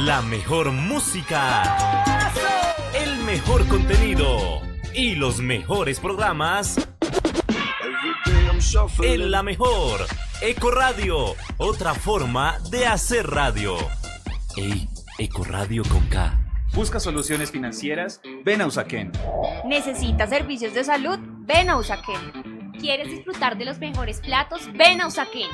La mejor música, el mejor contenido y los mejores programas en La Mejor Eco Radio, otra forma de hacer radio. Ey, Eco Radio con K. ¿Busca soluciones financieras? Ven a Usaquén. ¿Necesitas servicios de salud? Ven a Usaquén. ¿Quieres disfrutar de los mejores platos? Ven a Usaquén.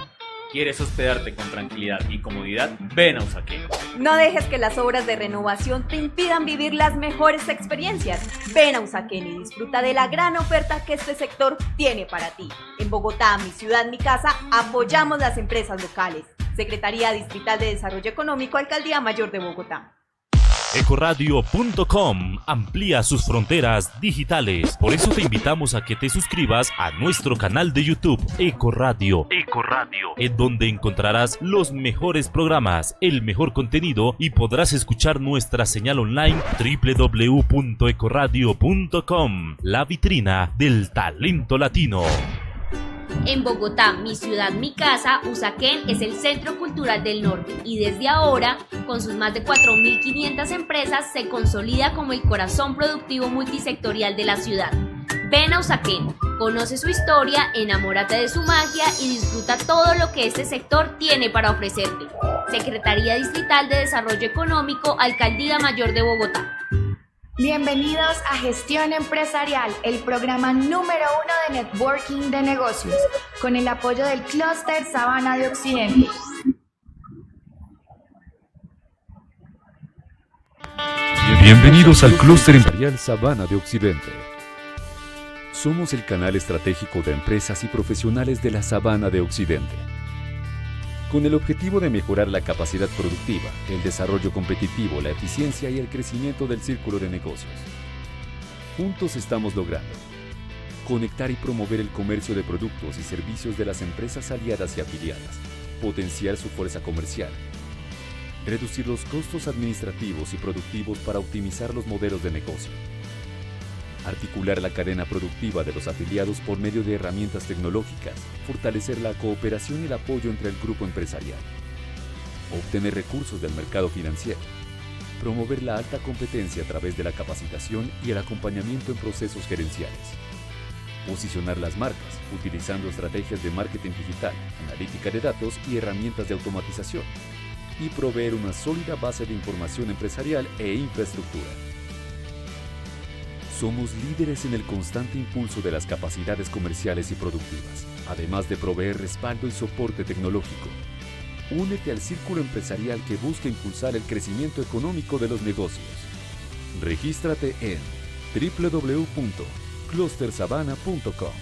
¿Quieres hospedarte con tranquilidad y comodidad? Ven a Usaquén. No dejes que las obras de renovación te impidan vivir las mejores experiencias. Ven a Usaquén y disfruta de la gran oferta que este sector tiene para ti. En Bogotá, mi ciudad, mi casa, apoyamos las empresas locales. Secretaría Distrital de Desarrollo Económico, Alcaldía Mayor de Bogotá. Ecoradio.com amplía sus fronteras digitales. Por eso te invitamos a que te suscribas a nuestro canal de YouTube Ecoradio, en donde encontrarás los mejores programas, el mejor contenido y podrás escuchar nuestra señal online www.ecoradio.com, la vitrina del talento latino. En Bogotá, mi ciudad, mi casa, Usaquén es el Centro Cultural del Norte y desde ahora, con sus más de 4.500 empresas, se consolida como el corazón productivo multisectorial de la ciudad. Ven a Usaquén, conoce su historia, enamórate de su magia y disfruta todo lo que este sector tiene para ofrecerte. Secretaría Distrital de Desarrollo Económico, Alcaldía Mayor de Bogotá. Bienvenidos a Gestión Empresarial, el programa número 1 de networking de negocios, con el apoyo del Clúster Sabana de Occidente. Bienvenidos al Clúster Empresarial Sabana de Occidente. Somos el canal estratégico de empresas y profesionales de la Sabana de Occidente, con el objetivo de mejorar la capacidad productiva, el desarrollo competitivo, la eficiencia y el crecimiento del círculo de negocios. Juntos estamos logrando conectar y promover el comercio de productos y servicios de las empresas aliadas y afiliadas, potenciar su fuerza comercial, reducir los costos administrativos y productivos para optimizar los modelos de negocio, articular la cadena productiva de los afiliados por medio de herramientas tecnológicas, fortalecer la cooperación y el apoyo entre el grupo empresarial, obtener recursos del mercado financiero, promover la alta competencia a través de la capacitación y el acompañamiento en procesos gerenciales, posicionar las marcas utilizando estrategias de marketing digital, analítica de datos y herramientas de automatización, y proveer una sólida base de información empresarial e infraestructura. Somos líderes en el constante impulso de las capacidades comerciales y productivas, además de proveer respaldo y soporte tecnológico. Únete al círculo empresarial que busca impulsar el crecimiento económico de los negocios. Regístrate en www.clustersabana.com.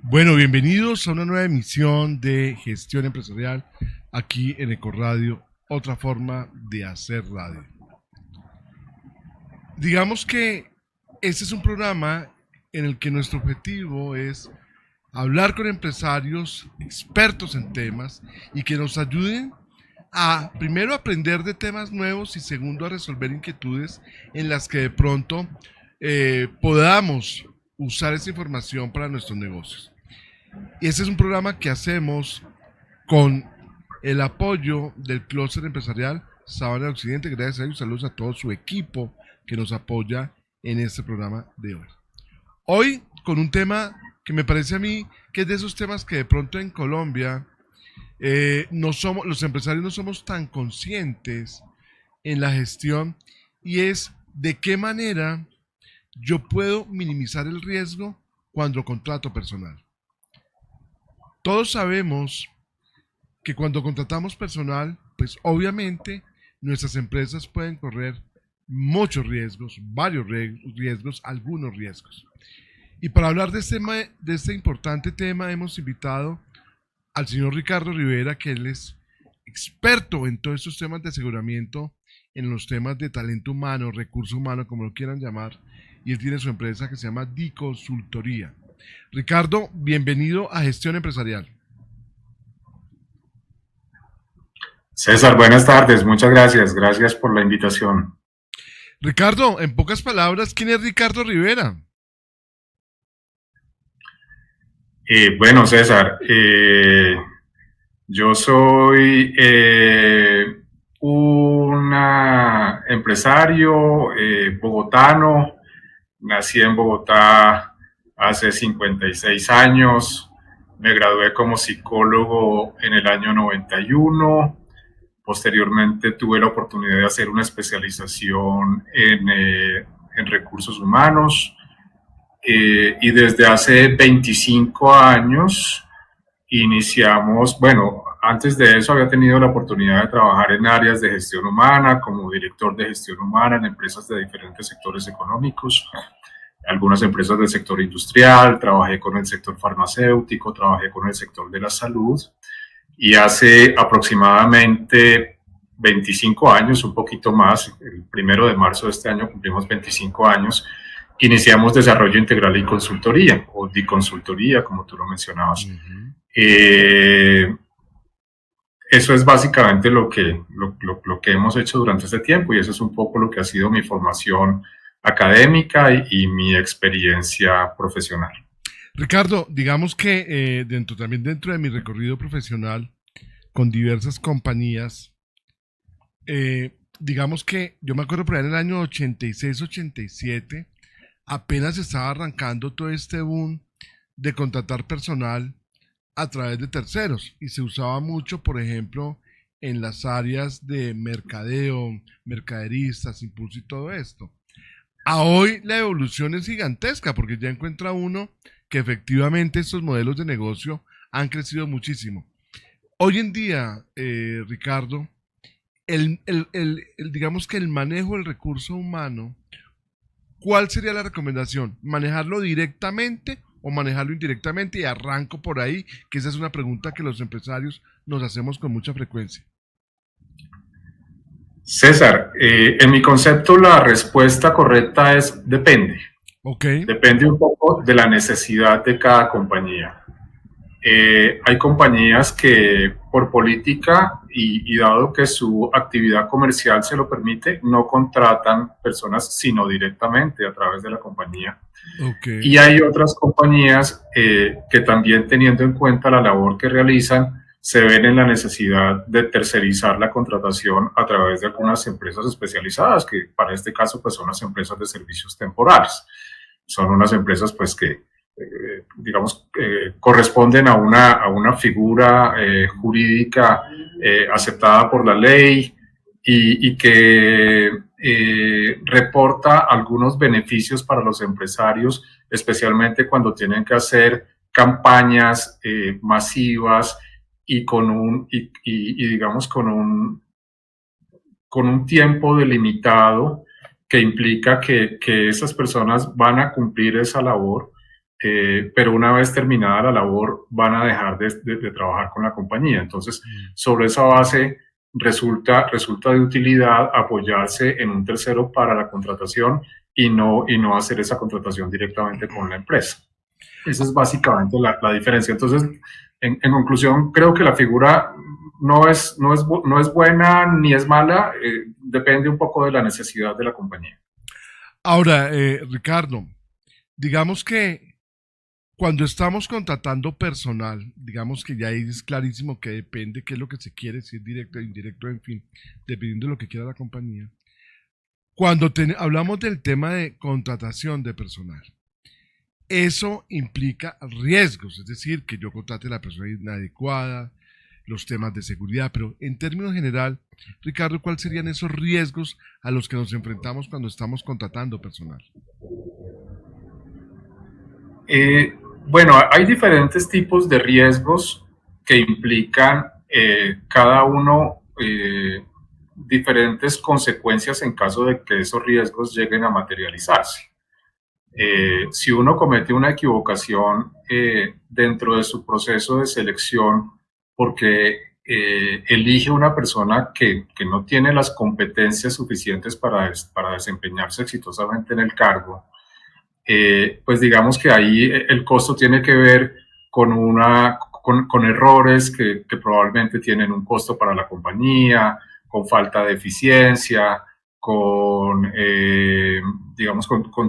Bueno, bienvenidos a una nueva emisión de Gestión Empresarial aquí en Ecoradio, otra forma de hacer radio. Digamos que este es un programa en el que nuestro objetivo es hablar con empresarios expertos en temas y que nos ayuden a, primero, aprender de temas nuevos y segundo, a resolver inquietudes en las que de pronto podamos usar esa información para nuestros negocios. Y este es un programa que hacemos con el apoyo del Clúster Empresarial Sabana de Occidente. Gracias a ellos, saludos a todo su equipo que nos apoya en este programa de hoy. Hoy con un tema que me parece a mí que es de esos temas que de pronto en Colombia los empresarios no somos tan conscientes en la gestión, y es de qué manera yo puedo minimizar el riesgo cuando contrato personal. Todos sabemos que cuando contratamos personal, pues obviamente nuestras empresas pueden correr muchos riesgos, varios riesgos, algunos riesgos. Y para hablar de este importante tema hemos invitado al señor Ricardo Rivera, que él es experto en todos estos temas de aseguramiento, en los temas de talento humano, recurso humano, como lo quieran llamar, y él tiene su empresa que se llama Diconsultoría. Ricardo, bienvenido a Gestión Empresarial. César, buenas tardes, muchas gracias por la invitación. Ricardo, en pocas palabras, ¿quién es Ricardo Rivera? Bueno, César, yo soy un empresario bogotano. Nací en Bogotá hace 56 años. Me gradué como psicólogo en el año 91. Posteriormente tuve la oportunidad de hacer una especialización en recursos humanos. Y desde hace 25 años iniciamos, bueno, antes de eso había tenido la oportunidad de trabajar en áreas de gestión humana, como director de gestión humana en empresas de diferentes sectores económicos, algunas empresas del sector industrial, trabajé con el sector farmacéutico, trabajé con el sector de la salud, y hace aproximadamente 25 años, un poquito más, el 1 de marzo de este año cumplimos 25 años, iniciamos desarrollo integral y consultoría, o DiConsultoría, como tú lo mencionabas. Uh-huh. Eso es básicamente lo que hemos hecho durante este tiempo, y eso es un poco lo que ha sido mi formación académica y mi experiencia profesional. Ricardo, digamos que dentro de mi recorrido profesional con diversas compañías, digamos que yo me acuerdo por ahí en el año 86-87, apenas estaba arrancando todo este boom de contratar personal a través de terceros, y se usaba mucho, por ejemplo, en las áreas de mercadeo, mercaderistas, impulso y todo esto. A hoy la evolución es gigantesca, porque ya encuentra uno que efectivamente estos modelos de negocio han crecido muchísimo. Hoy en día, Ricardo, digamos que el manejo del recurso humano, ¿cuál sería la recomendación? ¿Manejarlo directamente o manejarlo indirectamente? Y arranco por ahí, que esa es una pregunta que los empresarios nos hacemos con mucha frecuencia. César, en mi concepto la respuesta correcta es depende. Okay. Depende un poco de la necesidad de cada compañía. Hay compañías que por política y dado que su actividad comercial se lo permite, no contratan personas sino directamente a través de la compañía. Okay. Y hay otras compañías que también, teniendo en cuenta la labor que realizan, se ven en la necesidad de tercerizar la contratación a través de algunas empresas especializadas, que para este caso pues son las empresas de servicios temporales. Son unas empresas pues que corresponden a una figura jurídica aceptada por la ley y que reporta algunos beneficios para los empresarios, especialmente cuando tienen que hacer campañas masivas y con un tiempo delimitado, que implica que esas personas van a cumplir esa labor, pero una vez terminada la labor van a dejar de trabajar con la compañía. Entonces, sobre esa base resulta de utilidad apoyarse en un tercero para la contratación y no hacer esa contratación directamente con la empresa. Esa es básicamente la diferencia. Entonces, en conclusión, creo que la figura no es buena ni es mala, depende un poco de la necesidad de la compañía. Ahora, Ricardo, digamos que cuando estamos contratando personal, digamos que ya es clarísimo que depende qué es lo que se quiere, si es directo, indirecto, en fin, dependiendo de lo que quiera la compañía. Cuando hablamos del tema de contratación de personal, eso implica riesgos, es decir, que yo contrate a la persona inadecuada, los temas de seguridad, pero en términos general, Ricardo, ¿cuáles serían esos riesgos a los que nos enfrentamos cuando estamos contratando personal? Bueno, hay diferentes tipos de riesgos que implican cada uno diferentes consecuencias en caso de que esos riesgos lleguen a materializarse. Si uno comete una equivocación dentro de su proceso de selección porque elige una persona que no tiene las competencias suficientes para desempeñarse exitosamente en el cargo, pues digamos que ahí el costo tiene que ver con errores que probablemente tienen un costo para la compañía, con falta de eficiencia, con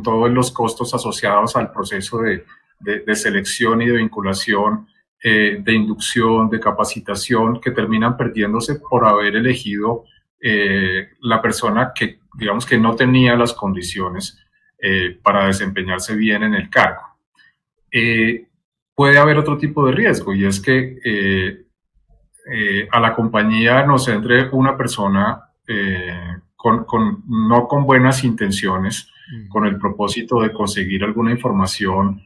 todos los costos asociados al proceso de de selección y de vinculación, de inducción, de capacitación, que terminan perdiéndose por haber elegido la persona que, digamos, que no tenía las condiciones para desempeñarse bien en el cargo. Puede haber otro tipo de riesgo, y es que a la compañía nos entre una persona no con buenas intenciones, con el propósito de conseguir alguna información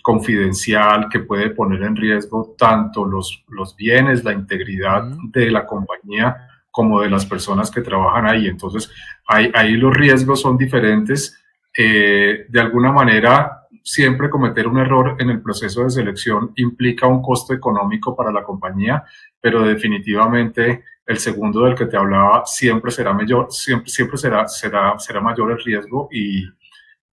confidencial que puede poner en riesgo tanto los bienes, la integridad de la compañía, como de las personas que trabajan ahí. Entonces, ahí los riesgos son diferentes. De alguna manera, siempre cometer un error en el proceso de selección implica un costo económico para la compañía, pero definitivamente el segundo del que te hablaba siempre será mayor, siempre será mayor el riesgo, y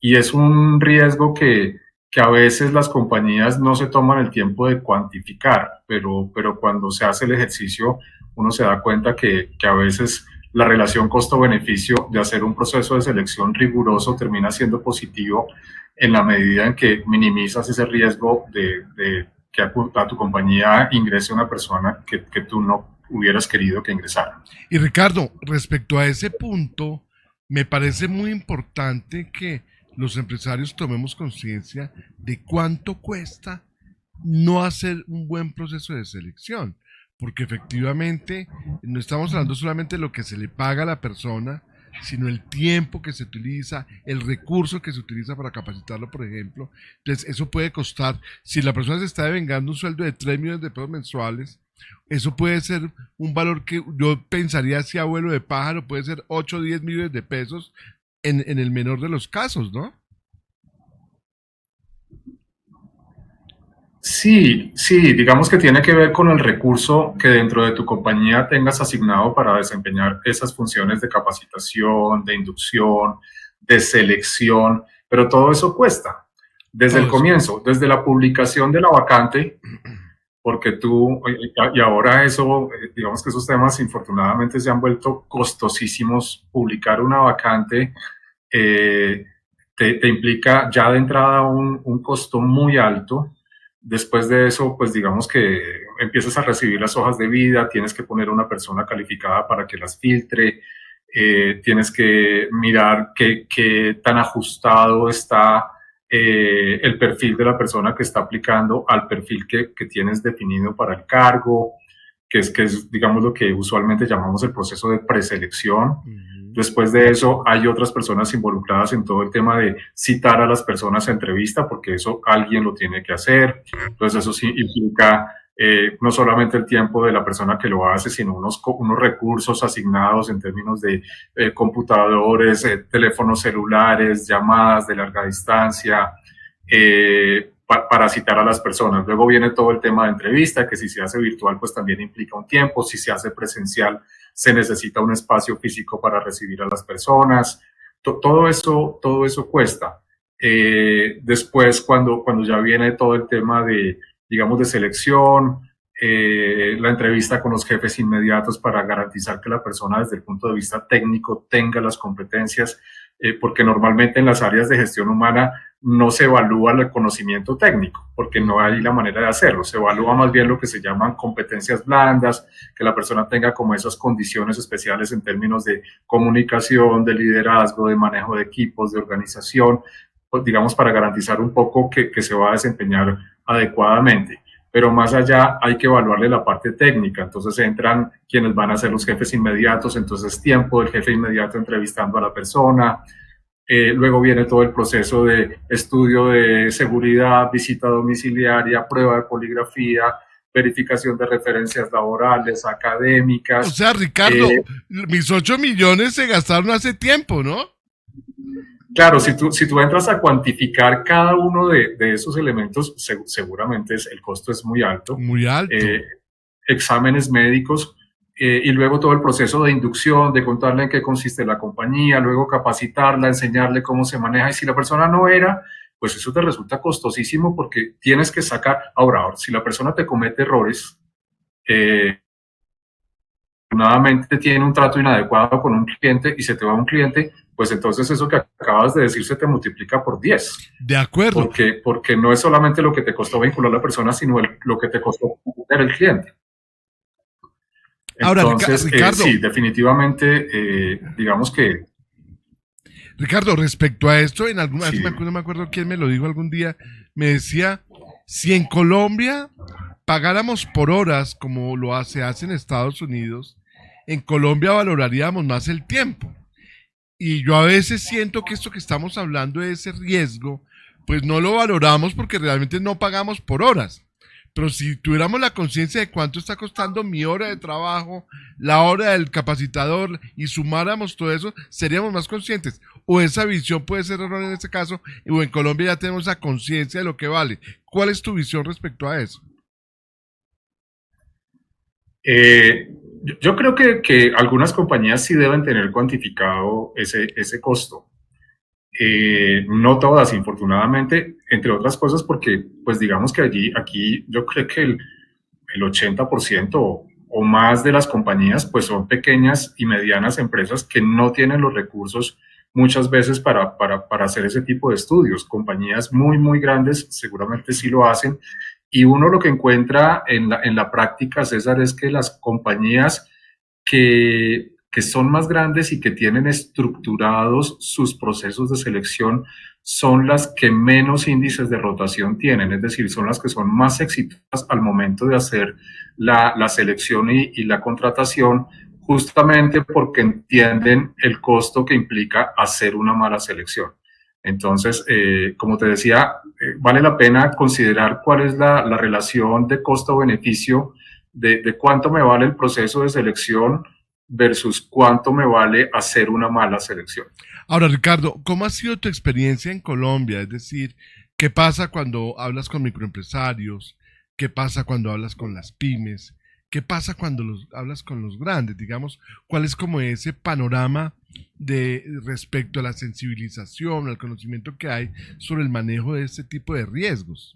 es un riesgo que a veces las compañías no se toman el tiempo de cuantificar, pero cuando se hace el ejercicio uno se da cuenta que a veces la relación costo-beneficio de hacer un proceso de selección riguroso termina siendo positivo en la medida en que minimizas ese riesgo de que a tu compañía ingrese una persona que tú no hubieras querido que ingresara. Y Ricardo, respecto a ese punto, me parece muy importante que los empresarios tomemos conciencia de cuánto cuesta no hacer un buen proceso de selección, porque efectivamente no estamos hablando solamente de lo que se le paga a la persona, sino el tiempo que se utiliza, el recurso que se utiliza para capacitarlo, por ejemplo. Entonces, eso puede costar, si la persona se está devengando un sueldo de 3 millones de pesos mensuales, eso puede ser un valor que yo pensaría, si abuelo de pájaro, puede ser 8 o 10 millones de pesos en el menor de los casos, ¿no? Sí, digamos que tiene que ver con el recurso que dentro de tu compañía tengas asignado para desempeñar esas funciones de capacitación, de inducción, de selección, pero todo eso cuesta. Desde el comienzo, desde la publicación de la vacante, porque y ahora eso, digamos que esos temas infortunadamente se han vuelto costosísimos. Publicar una vacante te implica ya de entrada un costo muy alto. Después de eso, pues digamos que empiezas a recibir las hojas de vida, tienes que poner una persona calificada para que las filtre, tienes que mirar qué tan ajustado está el perfil de la persona que está aplicando al perfil que tienes definido para el cargo, que es digamos lo que usualmente llamamos el proceso de preselección. Después de eso hay otras personas involucradas en todo el tema de citar a las personas a entrevista, porque eso alguien lo tiene que hacer. Entonces eso sí implica no solamente el tiempo de la persona que lo hace, sino unos recursos asignados en términos de computadores, teléfonos celulares, llamadas de larga distancia, para citar a las personas. Luego viene todo el tema de entrevista, que si se hace virtual pues también implica un tiempo. Si se hace presencial se necesita un espacio físico para recibir a las personas. Todo eso cuesta. Después, cuando ya viene todo el tema de, digamos, de selección, la entrevista con los jefes inmediatos para garantizar que la persona desde el punto de vista técnico tenga las competencias, porque normalmente en las áreas de gestión humana no se evalúa el conocimiento técnico, porque no hay la manera de hacerlo. Se evalúa más bien lo que se llaman competencias blandas, que la persona tenga como esas condiciones especiales en términos de comunicación, de liderazgo, de manejo de equipos, de organización, pues, digamos, para garantizar un poco que se va a desempeñar adecuadamente. Pero más allá hay que evaluarle la parte técnica. Entonces entran quienes van a ser los jefes inmediatos, entonces tiempo del jefe inmediato entrevistando a la persona. Luego viene todo el proceso de estudio de seguridad, visita domiciliaria, prueba de poligrafía, verificación de referencias laborales, académicas. O sea, Ricardo, mis 8 millones se gastaron hace tiempo, ¿no? Claro, si tú entras a cuantificar cada uno de esos elementos, seguramente el costo es muy alto. Muy alto. Exámenes médicos, y luego todo el proceso de inducción, de contarle en qué consiste la compañía, luego capacitarla, enseñarle cómo se maneja. Y si la persona no era, pues eso te resulta costosísimo, porque tienes que sacar. Ahora, si la persona te comete errores, desafortunadamente tiene un trato inadecuado con un cliente y se te va un cliente, pues entonces eso que acabas de decir se te multiplica por 10. De acuerdo. Porque no es solamente lo que te costó vincular a la persona, sino lo que te costó tener el cliente. Ahora, entonces, Ricardo, sí, definitivamente, digamos que... Ricardo, respecto a esto, en algún Sí. no me acuerdo quién me lo dijo algún día, me decía, si en Colombia pagáramos por horas como se hace en Estados Unidos, en Colombia valoraríamos más el tiempo. Y yo a veces siento que esto que estamos hablando de ese riesgo, pues no lo valoramos porque realmente no pagamos por horas. Pero si tuviéramos la conciencia de cuánto está costando mi hora de trabajo, la hora del capacitador y sumáramos todo eso, seríamos más conscientes. O esa visión puede ser errónea en este caso, o en Colombia ya tenemos esa conciencia de lo que vale. ¿Cuál es tu visión respecto a eso? Yo creo que algunas compañías sí deben tener cuantificado ese costo. No todas, infortunadamente, entre otras cosas porque, pues digamos que aquí yo creo que el 80% o más de las compañías pues son pequeñas y medianas empresas que no tienen los recursos muchas veces para hacer ese tipo de estudios. Compañías muy, muy grandes seguramente sí lo hacen. Y uno lo que encuentra en la práctica, César, es que las compañías que son más grandes y que tienen estructurados sus procesos de selección son las que menos índices de rotación tienen, es decir, son las que son más exitosas al momento de hacer la selección y la contratación, justamente porque entienden el costo que implica hacer una mala selección. Entonces, como te decía, vale la pena considerar cuál es la relación de costo-beneficio de cuánto me vale el proceso de selección versus cuánto me vale hacer una mala selección. Ahora, Ricardo, ¿cómo ha sido tu experiencia en Colombia? Es decir, ¿qué pasa cuando hablas con microempresarios? ¿Qué pasa cuando hablas con las pymes? ¿Qué pasa cuando hablas con los grandes? Digamos, ¿cuál es como ese panorama respecto a la sensibilización, al conocimiento que hay sobre el manejo de este tipo de riesgos?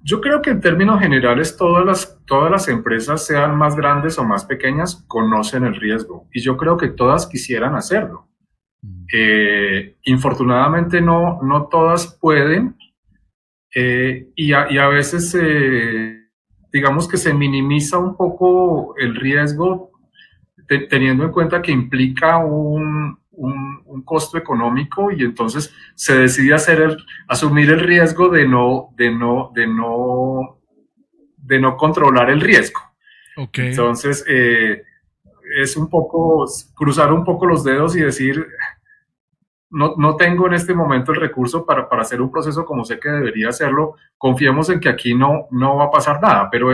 Yo creo que en términos generales todas las empresas, sean más grandes o más pequeñas, conocen el riesgo y yo creo que todas quisieran hacerlo. Infortunadamente no todas pueden y a veces digamos que se minimiza un poco el riesgo teniendo en cuenta que implica un costo económico y entonces se decide asumir el riesgo de no controlar el riesgo. Okay. Entonces es un poco cruzar un poco los dedos y decir no tengo en este momento el recurso para hacer un proceso como sé que debería hacerlo, confiemos en que aquí no va a pasar nada, pero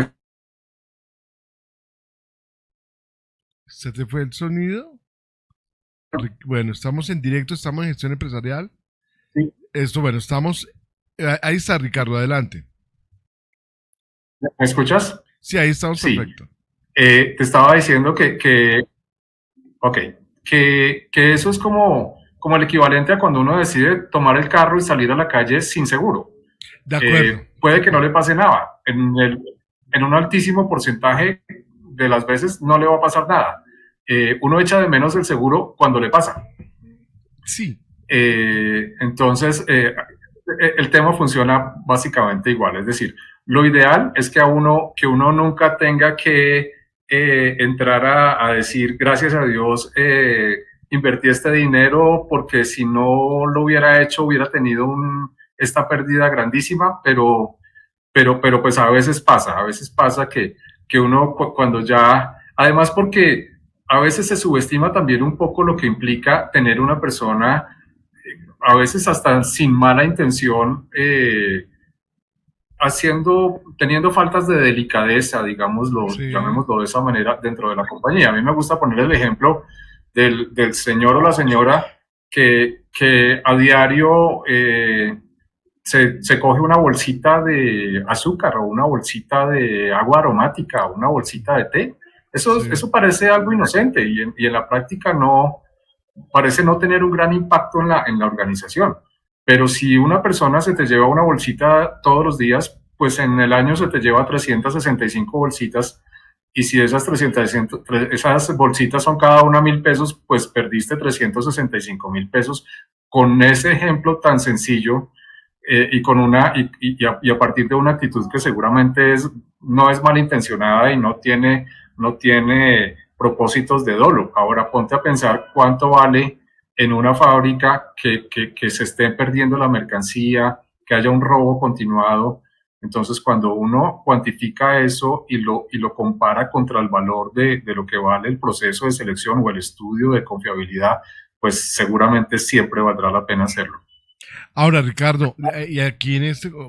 ¿Se te fue el sonido? Bueno, estamos en directo, estamos en Gestión Empresarial. Sí. Estamos... Ahí está, Ricardo, adelante. ¿Me escuchas? Sí, ahí estamos, sí. Perfecto. Te estaba diciendo que eso es como el equivalente a cuando uno decide tomar el carro y salir a la calle sin seguro. De acuerdo. Puede que no le pase nada. En un altísimo porcentaje de las veces no le va a pasar nada. Uno echa de menos el seguro cuando le pasa. Sí. Entonces, el tema funciona básicamente igual. Es decir, lo ideal es que uno nunca tenga que entrar a decir, gracias a Dios, invertí este dinero porque si no lo hubiera hecho hubiera tenido esta pérdida grandísima, pero pues a veces pasa que uno cuando ya, además porque a veces se subestima también un poco lo que implica tener una persona, a veces hasta sin mala intención, teniendo faltas de delicadeza, digámoslo, sí, llamémoslo de esa manera, dentro de la compañía. A mí me gusta poner el ejemplo del señor o la señora que a diario se coge una bolsita de azúcar o una bolsita de agua aromática o una bolsita de té. Eso parece algo inocente y en la práctica parece no tener un gran impacto en la organización. Pero si una persona se te lleva una bolsita todos los días, pues en el año se te lleva 365 bolsitas, y si esas esas bolsitas son cada una 1.000 pesos, pues perdiste 365.000 pesos. Con ese ejemplo tan sencillo, y a partir de una actitud que seguramente no es malintencionada y no tiene propósitos de dolo. Ahora ponte a pensar cuánto vale en una fábrica que se esté perdiendo la mercancía, que haya un robo continuado. Entonces, cuando uno cuantifica eso y lo compara contra el valor de lo que vale el proceso de selección o el estudio de confiabilidad, pues seguramente siempre valdrá la pena hacerlo. Ahora, Ricardo, y aquí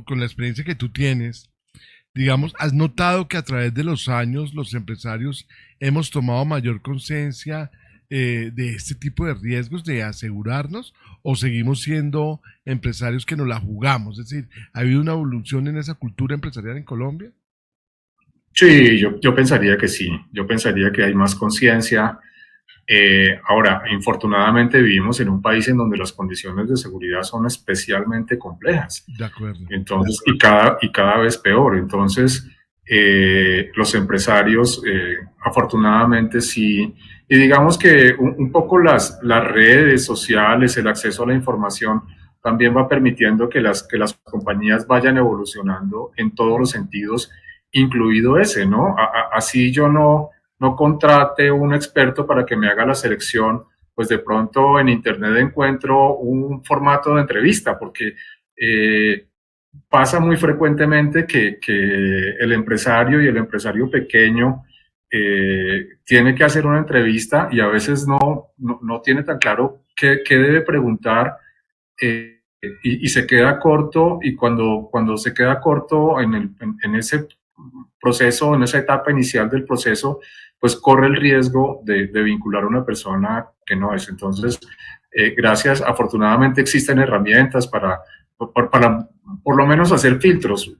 con la experiencia que tú tienes, digamos, ¿has notado que a través de los años los empresarios hemos tomado mayor conciencia de este tipo de riesgos, de asegurarnos, o seguimos siendo empresarios que nos la jugamos? Es decir, ¿ha habido una evolución en esa cultura empresarial en Colombia? Sí, yo pensaría que sí. Yo pensaría que hay más conciencia. Ahora, infortunadamente vivimos en un país en donde las condiciones de seguridad son especialmente complejas. De acuerdo. Entonces, y cada vez peor. Entonces, los empresarios, afortunadamente sí, y digamos que un poco las redes sociales, el acceso a la información, también va permitiendo que las compañías vayan evolucionando en todos los sentidos, incluido ese, ¿no? Así yo no contrate un experto para que me haga la selección, pues de pronto en internet encuentro un formato de entrevista, porque pasa muy frecuentemente que el empresario y el empresario pequeño tiene que hacer una entrevista y a veces no tiene tan claro qué debe preguntar, y se queda corto, y cuando se queda corto en ese proceso, en esa etapa inicial del proceso, pues corre el riesgo de vincular a una persona que no es. Entonces, afortunadamente existen herramientas para por lo menos hacer filtros.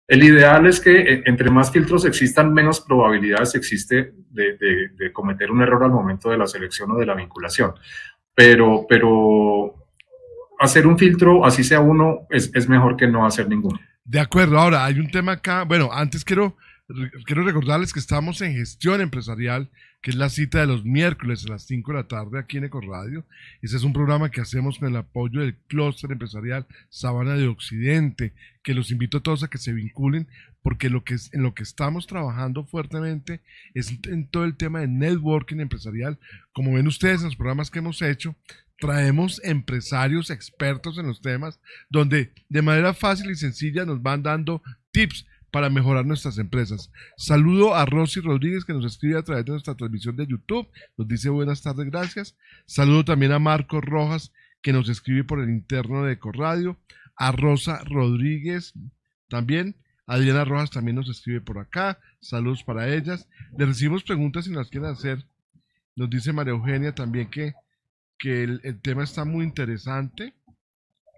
El ideal es que entre más filtros existan, menos probabilidades existe de cometer un error al momento de la selección o de la vinculación. Pero hacer un filtro, así sea uno, es mejor que no hacer ninguno. De acuerdo. Ahora, hay un tema acá. Bueno, antes quiero recordarles que estamos en Gestión Empresarial, que es la cita de los miércoles a las 5 de la tarde aquí en Ecoradio. Ese es un programa que hacemos con el apoyo del Clúster Empresarial Sabana de Occidente, que los invito a todos a que se vinculen, porque en lo que estamos trabajando fuertemente es en todo el tema de networking empresarial. Como ven ustedes en los programas que hemos hecho, traemos empresarios expertos en los temas, donde de manera fácil y sencilla nos van dando tips para mejorar nuestras empresas. Saludo a Rosy Rodríguez, que nos escribe a través de nuestra transmisión de YouTube, nos dice buenas tardes, gracias. Saludo también a Marcos Rojas, que nos escribe por el interno de Ecoradio, a Rosa Rodríguez también, Adriana Rojas también nos escribe por acá, saludos para ellas. Le recibimos preguntas si nos quieren hacer. Nos dice María Eugenia también que el tema está muy interesante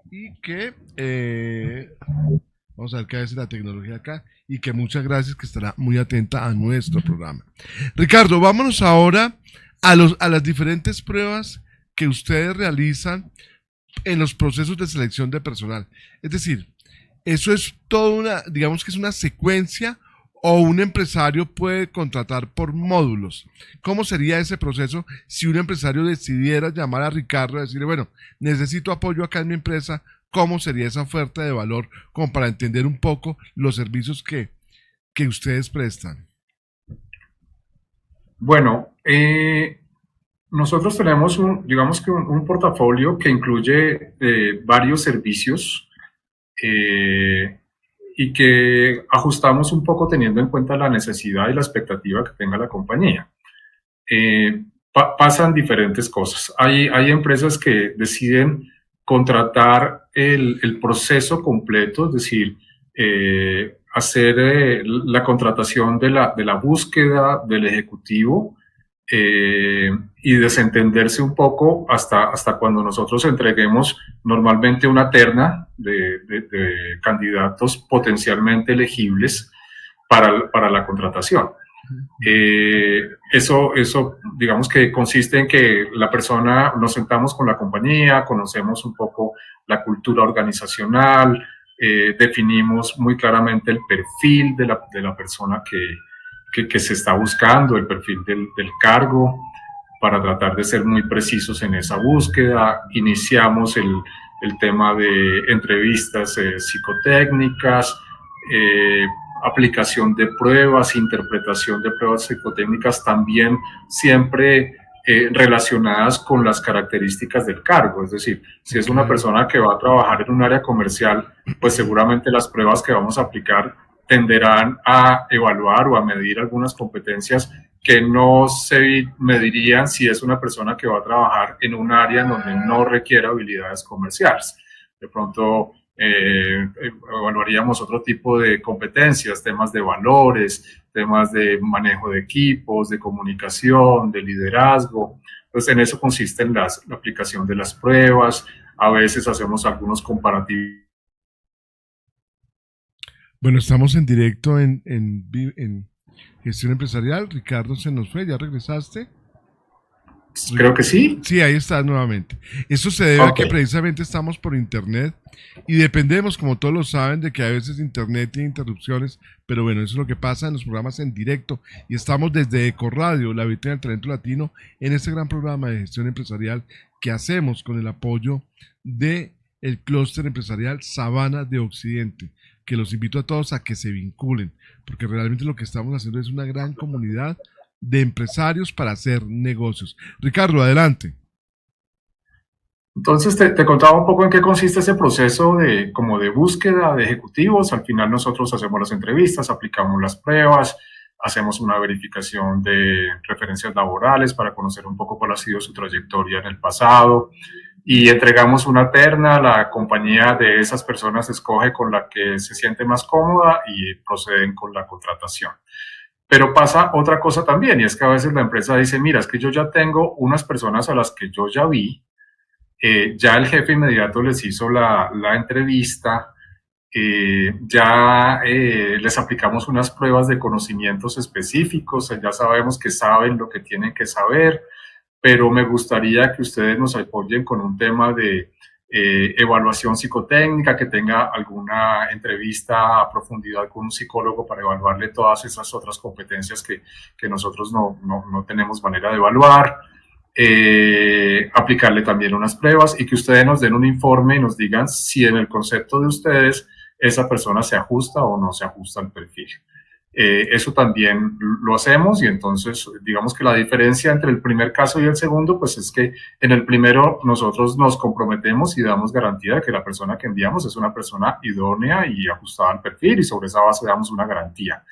y que vamos a ver qué hace la tecnología acá, y que muchas gracias, que estará muy atenta a nuestro programa. Ricardo, vámonos ahora a las diferentes pruebas que ustedes realizan en los procesos de selección de personal. Es decir, eso es digamos que es una secuencia, o un empresario puede contratar por módulos. ¿Cómo sería ese proceso si un empresario decidiera llamar a Ricardo y decirle, bueno, necesito apoyo acá en mi empresa? ¿Cómo sería esa oferta de valor, como para entender un poco los servicios que ustedes prestan? Bueno, nosotros tenemos digamos que un portafolio que incluye varios servicios, y que ajustamos un poco teniendo en cuenta la necesidad y la expectativa que tenga la compañía. Pasan diferentes cosas. Hay empresas que deciden contratar el proceso completo, es decir, hacer la contratación de la búsqueda del ejecutivo, y desentenderse un poco hasta cuando nosotros entreguemos normalmente una terna de candidatos potencialmente elegibles para la contratación. Eso digamos que consiste en que la persona, nos sentamos con la compañía, conocemos un poco la cultura organizacional, definimos muy claramente el perfil de la persona que se está buscando, el perfil del cargo, para tratar de ser muy precisos en esa búsqueda. Iniciamos el tema de entrevistas psicotécnicas, aplicación de pruebas, interpretación de pruebas psicotécnicas, también siempre relacionadas con las características del cargo. Es decir, si es una persona que va a trabajar en un área comercial, pues seguramente las pruebas que vamos a aplicar tenderán a evaluar o a medir algunas competencias que no se medirían si es una persona que va a trabajar en un área en donde no requiere habilidades comerciales. De pronto evaluaríamos otro tipo de competencias, temas de valores, temas de manejo de equipos, de comunicación, de liderazgo. Entonces, en eso consiste la aplicación de las pruebas. A veces hacemos algunos comparativos. Bueno, estamos en directo en Gestión Empresarial. Ricardo, se nos fue, ¿ya regresaste? Creo que sí. Sí, ahí estás nuevamente. Eso se debe a que precisamente estamos por internet y dependemos, como todos lo saben, de que a veces internet tiene interrupciones, pero bueno, eso es lo que pasa en los programas en directo y estamos desde Ecoradio, la vitrina del talento latino, en este gran programa de gestión empresarial que hacemos con el apoyo de el clúster empresarial Sabana de Occidente, que los invito a todos a que se vinculen, porque realmente lo que estamos haciendo es una gran comunidad de empresarios para hacer negocios. Ricardo, adelante. Entonces te contaba un poco en qué consiste ese proceso de búsqueda de ejecutivos. Al final nosotros hacemos las entrevistas, aplicamos las pruebas, hacemos una verificación de referencias laborales para conocer un poco cuál ha sido su trayectoria en el pasado y entregamos una terna. La compañía de esas personas escoge con la que se siente más cómoda y proceden con la contratación. Pero pasa otra cosa también, y es que a veces la empresa dice, mira, es que yo ya tengo unas personas a las que yo ya vi, ya el jefe inmediato les hizo la entrevista, ya les aplicamos unas pruebas de conocimientos específicos, ya sabemos que saben lo que tienen que saber, pero me gustaría que ustedes nos apoyen con un tema de evaluación psicotécnica, que tenga alguna entrevista a profundidad con un psicólogo para evaluarle todas esas otras competencias que nosotros no tenemos manera de evaluar, aplicarle también unas pruebas y que ustedes nos den un informe y nos digan si en el concepto de ustedes esa persona se ajusta o no se ajusta al perfil. Eso también lo hacemos y entonces digamos que la diferencia entre el primer caso y el segundo pues es que en el primero nosotros nos comprometemos y damos garantía de que la persona que enviamos es una persona idónea y ajustada al perfil y sobre esa base damos una garantía.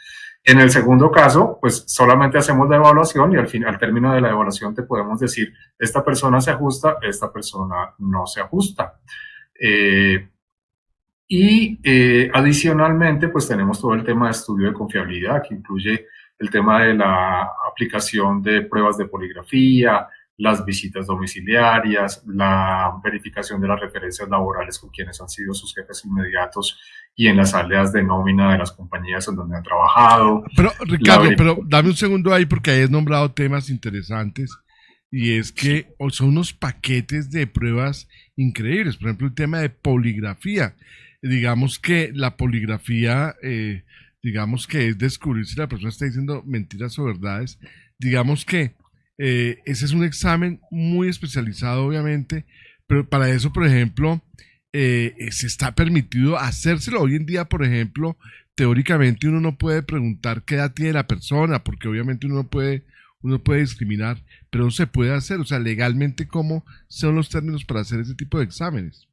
En el segundo caso pues solamente hacemos la evaluación y al término de la evaluación te podemos decir esta persona se ajusta, esta persona no se ajusta. Adicionalmente, pues tenemos todo el tema de estudio de confiabilidad, que incluye el tema de la aplicación de pruebas de poligrafía, las visitas domiciliarias, la verificación de las referencias laborales con quienes han sido sus jefes inmediatos y en las áreas de nómina de las compañías en donde han trabajado. Pero, Ricardo, pero dame un segundo ahí porque ahí has nombrado temas interesantes. Y es que son unos paquetes de pruebas increíbles. Por ejemplo, el tema de poligrafía. Digamos que la poligrafía, digamos que es descubrir si la persona está diciendo mentiras o verdades. Digamos que ese es un examen muy especializado, obviamente, pero para eso, por ejemplo, se está permitido hacérselo. Hoy en día, por ejemplo, teóricamente uno no puede preguntar qué edad tiene la persona, porque obviamente uno puede discriminar, pero se puede hacer. O sea, legalmente, ¿cómo son los términos para hacer ese tipo de exámenes?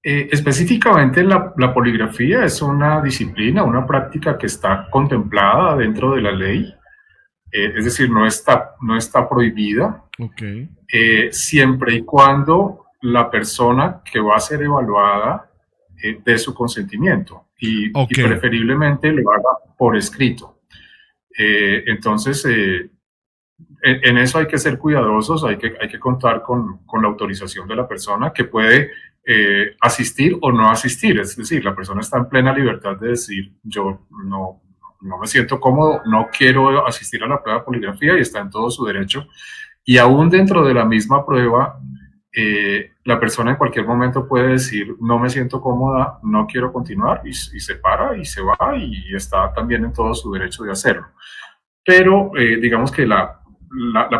Específicamente la poligrafía es una disciplina, una práctica que está contemplada dentro de la ley, es decir, no está prohibida, okay. Siempre y cuando la persona que va a ser evaluada dé su consentimiento y preferiblemente lo haga por escrito. Entonces, en eso hay que ser cuidadosos, hay que contar con la autorización de la persona que puede asistir o no asistir, es decir, la persona está en plena libertad de decir yo no me siento cómodo, no quiero asistir a la prueba de poligrafía y está en todo su derecho y aún dentro de la misma prueba la persona en cualquier momento puede decir, no me siento cómoda, no quiero continuar, y se para y se va, y está también en todo su derecho de hacerlo. Pero digamos que la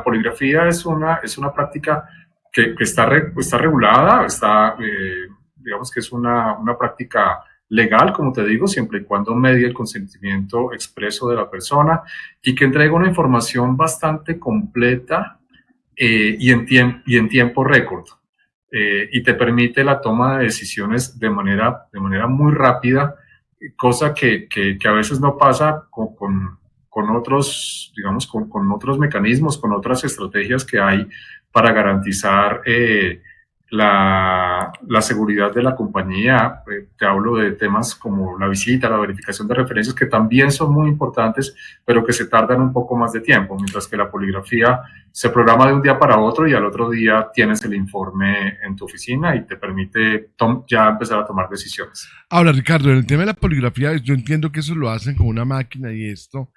poligrafía es una práctica que está regulada, digamos que es una práctica legal, como te digo, siempre y cuando medie el consentimiento expreso de la persona y que entrega una información bastante completa y en tiempo récord. Y te permite la toma de decisiones de manera muy rápida, cosa que a veces no pasa con otros, digamos, con otros mecanismos, con otras estrategias que hay para garantizar la seguridad de la compañía. Te hablo de temas como la visita, la verificación de referencias, que también son muy importantes, pero que se tardan un poco más de tiempo, mientras que la poligrafía se programa de un día para otro y al otro día tienes el informe en tu oficina y te permite ya empezar a tomar decisiones. Ahora, Ricardo, en el tema de la poligrafía, yo entiendo que eso lo hacen con una máquina y esto,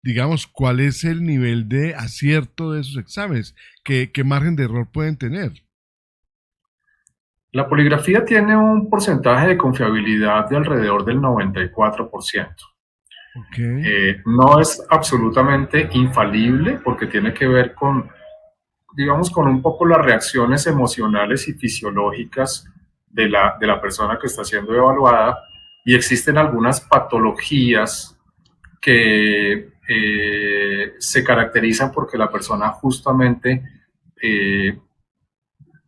digamos, ¿cuál es el nivel de acierto de esos exámenes? ¿Qué margen de error pueden tener? La poligrafía tiene un porcentaje de confiabilidad de alrededor del 94%. Okay. No es absolutamente infalible porque tiene que ver con, digamos, con un poco las reacciones emocionales y fisiológicas de la persona que está siendo evaluada, y existen algunas patologías que se caracterizan porque la persona justamente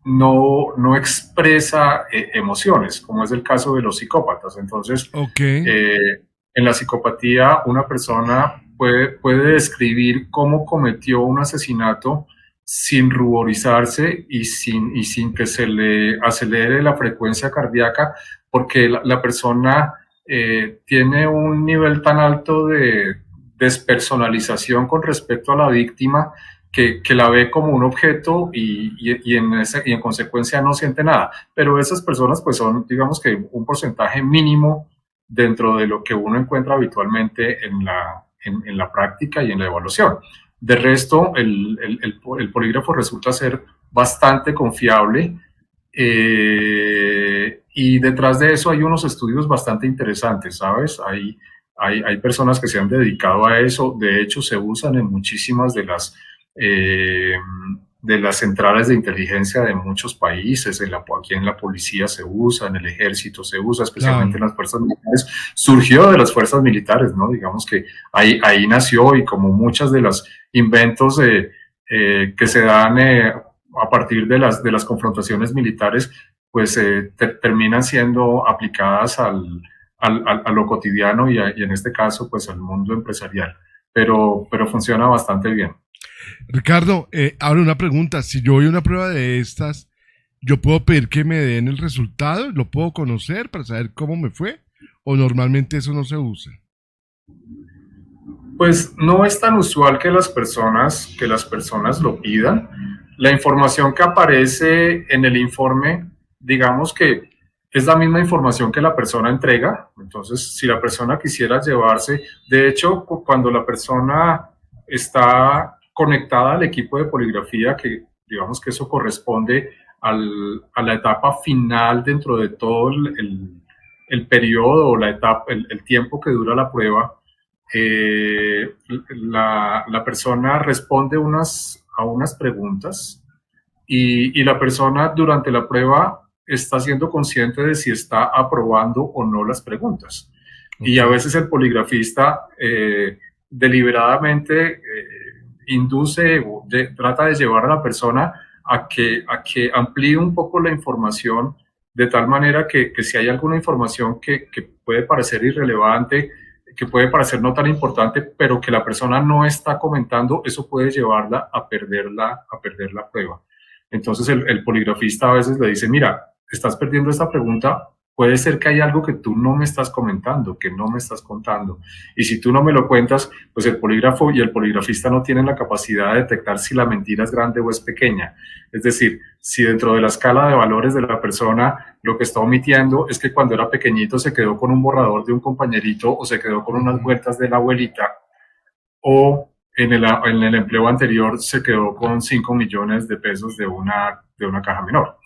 no expresa emociones, como es el caso de los psicópatas. Entonces, en la psicopatía, una persona puede describir cómo cometió un asesinato sin ruborizarse y sin que se le acelere la frecuencia cardíaca, porque la persona tiene un nivel tan alto de despersonalización con respecto a la víctima que la ve como un objeto y en consecuencia no siente nada. Pero esas personas pues son, digamos que un porcentaje mínimo dentro de lo que uno encuentra habitualmente en la práctica y en la evaluación. De resto, el polígrafo resulta ser bastante confiable, y detrás de eso hay unos estudios bastante interesantes, ¿sabes? Hay personas que se han dedicado a eso. De hecho, se usan en muchísimas de las centrales de inteligencia de muchos países. Aquí en la policía se usa, en el ejército se usa, especialmente en las fuerzas militares. Surgió de las fuerzas militares, ¿no? Digamos que ahí nació, y como muchas de los inventos que se dan a partir de las confrontaciones militares, pues terminan siendo aplicadas a lo cotidiano y en este caso pues al mundo empresarial, pero funciona bastante bien. Ricardo, ahora una pregunta: si yo voy a una prueba de estas, ¿yo puedo pedir que me den el resultado? ¿Lo puedo conocer para saber cómo me fue? ¿O normalmente eso no se usa? Pues no es tan usual que las personas lo pidan. La información que aparece en el informe, digamos que es la misma información que la persona entrega. Entonces, si la persona quisiera llevarse, de hecho, cuando la persona está conectada al equipo de poligrafía, que digamos que eso corresponde a la etapa final dentro de todo el periodo o la etapa, el tiempo que dura la prueba, la persona responde a unas preguntas, y la persona durante la prueba está siendo consciente de si está aprobando o no las preguntas. Y a veces el poligrafista deliberadamente induce o trata de llevar a la persona a que amplíe un poco la información, de tal manera que si hay alguna información que puede parecer irrelevante, que puede parecer no tan importante, pero que la persona no está comentando, eso puede llevarla a perder la prueba. Entonces el poligrafista a veces le dice: mira, estás perdiendo esta pregunta, puede ser que hay algo que tú no me estás comentando, que no me estás contando. Y si tú no me lo cuentas, pues el polígrafo y el poligrafista no tienen la capacidad de detectar si la mentira es grande o es pequeña. Es decir, si dentro de la escala de valores de la persona lo que está omitiendo es que cuando era pequeñito se quedó con un borrador de un compañerito o se quedó con unas vueltas de la abuelita, o en el empleo anterior se quedó con 5 millones de pesos de una caja menor.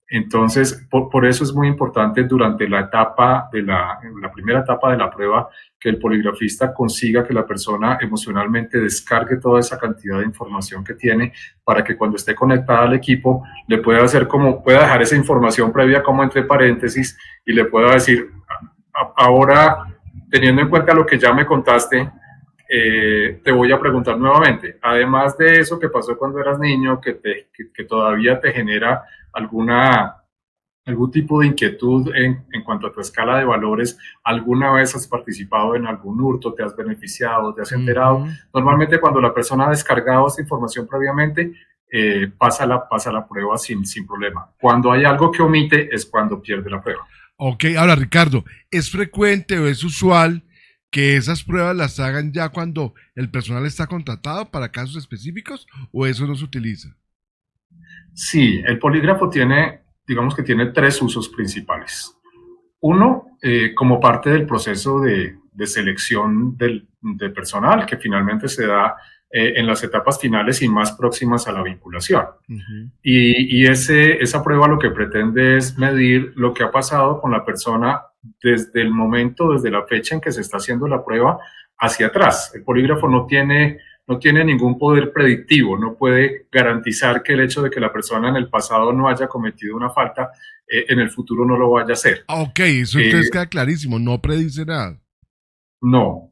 Entonces, por eso es muy importante durante la primera etapa de la prueba que el poligrafista consiga que la persona emocionalmente descargue toda esa cantidad de información que tiene para que cuando esté conectada al equipo le pueda dejar esa información previa como entre paréntesis y le pueda decir, ahora, teniendo en cuenta lo que ya me contaste, te voy a preguntar nuevamente, además de eso que pasó cuando eras niño, que todavía te genera algún tipo de inquietud en cuanto a tu escala de valores, ¿alguna vez has participado en algún hurto, te has beneficiado, te has enterado? Normalmente cuando la persona ha descargado esta información previamente, pasa la prueba sin problema. Cuando hay algo que omite es cuando pierde la prueba. Ok, ahora Ricardo, ¿es frecuente o es usual que esas pruebas las hagan ya cuando el personal está contratado para casos específicos o eso no se utiliza? Sí, el polígrafo tiene 3 usos principales. Uno, como parte del proceso de selección del personal, que finalmente se da en las etapas finales y más próximas a la vinculación. Uh-huh. Y esa prueba lo que pretende es medir lo que ha pasado con la persona desde la fecha en que se está haciendo la prueba hacia atrás. El polígrafo no tiene ningún poder predictivo, no puede garantizar que el hecho de que la persona en el pasado no haya cometido una falta, en el futuro no lo vaya a hacer. Ok, eso entonces queda clarísimo, no predice nada. No.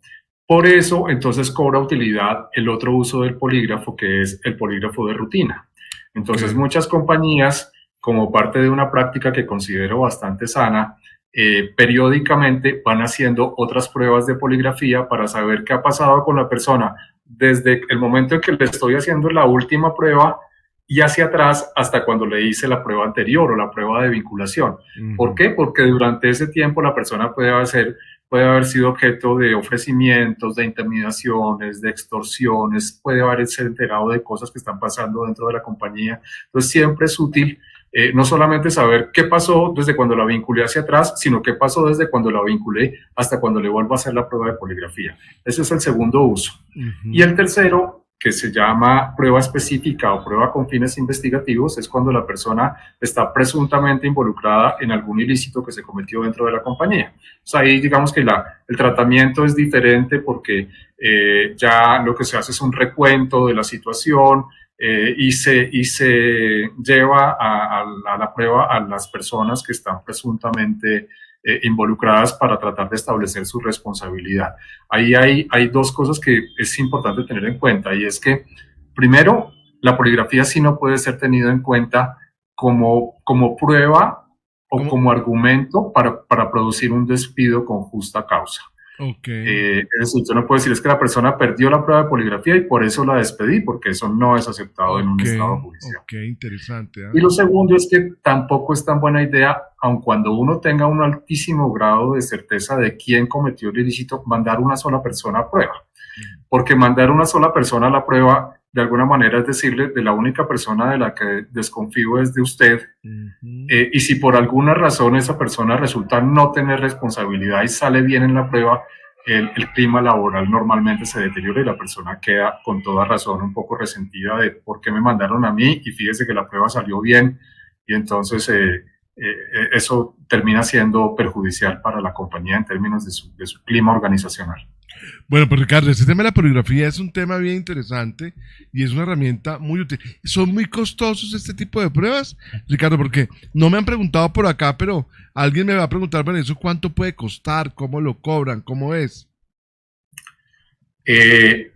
Por eso, entonces, cobra utilidad el otro uso del polígrafo, que es el polígrafo de rutina. Entonces, muchas compañías, como parte de una práctica que considero bastante sana, periódicamente van haciendo otras pruebas de poligrafía para saber qué ha pasado con la persona desde el momento en que le estoy haciendo la última prueba y hacia atrás hasta cuando le hice la prueba anterior o la prueba de vinculación. Uh-huh. ¿Por qué? Porque durante ese tiempo la persona puede haber sido objeto de ofrecimientos, de intimidaciones, de extorsiones, puede haberse enterado de cosas que están pasando dentro de la compañía. Entonces siempre es útil no solamente saber qué pasó desde cuando la vinculé hacia atrás, sino qué pasó desde cuando la vinculé hasta cuando le vuelvo a hacer la prueba de poligrafía. Ese es el segundo uso. Uh-huh. Y el tercero, que se llama prueba específica o prueba con fines investigativos, es cuando la persona está presuntamente involucrada en algún ilícito que se cometió dentro de la compañía. O sea, ahí digamos que el tratamiento es diferente porque ya lo que se hace es un recuento de la situación, y se lleva a la prueba a las personas que están presuntamente involucradas para tratar de establecer su responsabilidad. Ahí hay 2 cosas que es importante tener en cuenta, y es que, primero, la poligrafía sí no puede ser tenida en cuenta como prueba o como argumento para producir un despido con justa causa. Okay. Es decir, yo no puedo decir es que la persona perdió la prueba de poligrafía y por eso la despedí, porque eso no es aceptado en un estado judicial. Ok, interesante. Y lo segundo es que tampoco es tan buena idea, aun cuando uno tenga un altísimo grado de certeza de quién cometió el ilícito, mandar una sola persona a prueba. Porque mandar una sola persona a la prueba, de alguna manera es decirle, de la única persona de la que desconfío es de usted. Uh-huh. Y si por alguna razón esa persona resulta no tener responsabilidad y sale bien en la prueba, el clima laboral normalmente se deteriora y la persona queda con toda razón un poco resentida de por qué me mandaron a mí y fíjese que la prueba salió bien, y entonces eso termina siendo perjudicial para la compañía en términos de su clima organizacional. Bueno, pues Ricardo, este tema de la poligrafía es un tema bien interesante y es una herramienta muy útil. ¿Son muy costosos este tipo de pruebas, Ricardo? Porque no me han preguntado por acá, pero alguien me va a preguntar, bueno, ¿eso cuánto puede costar? ¿Cómo lo cobran? ¿Cómo es?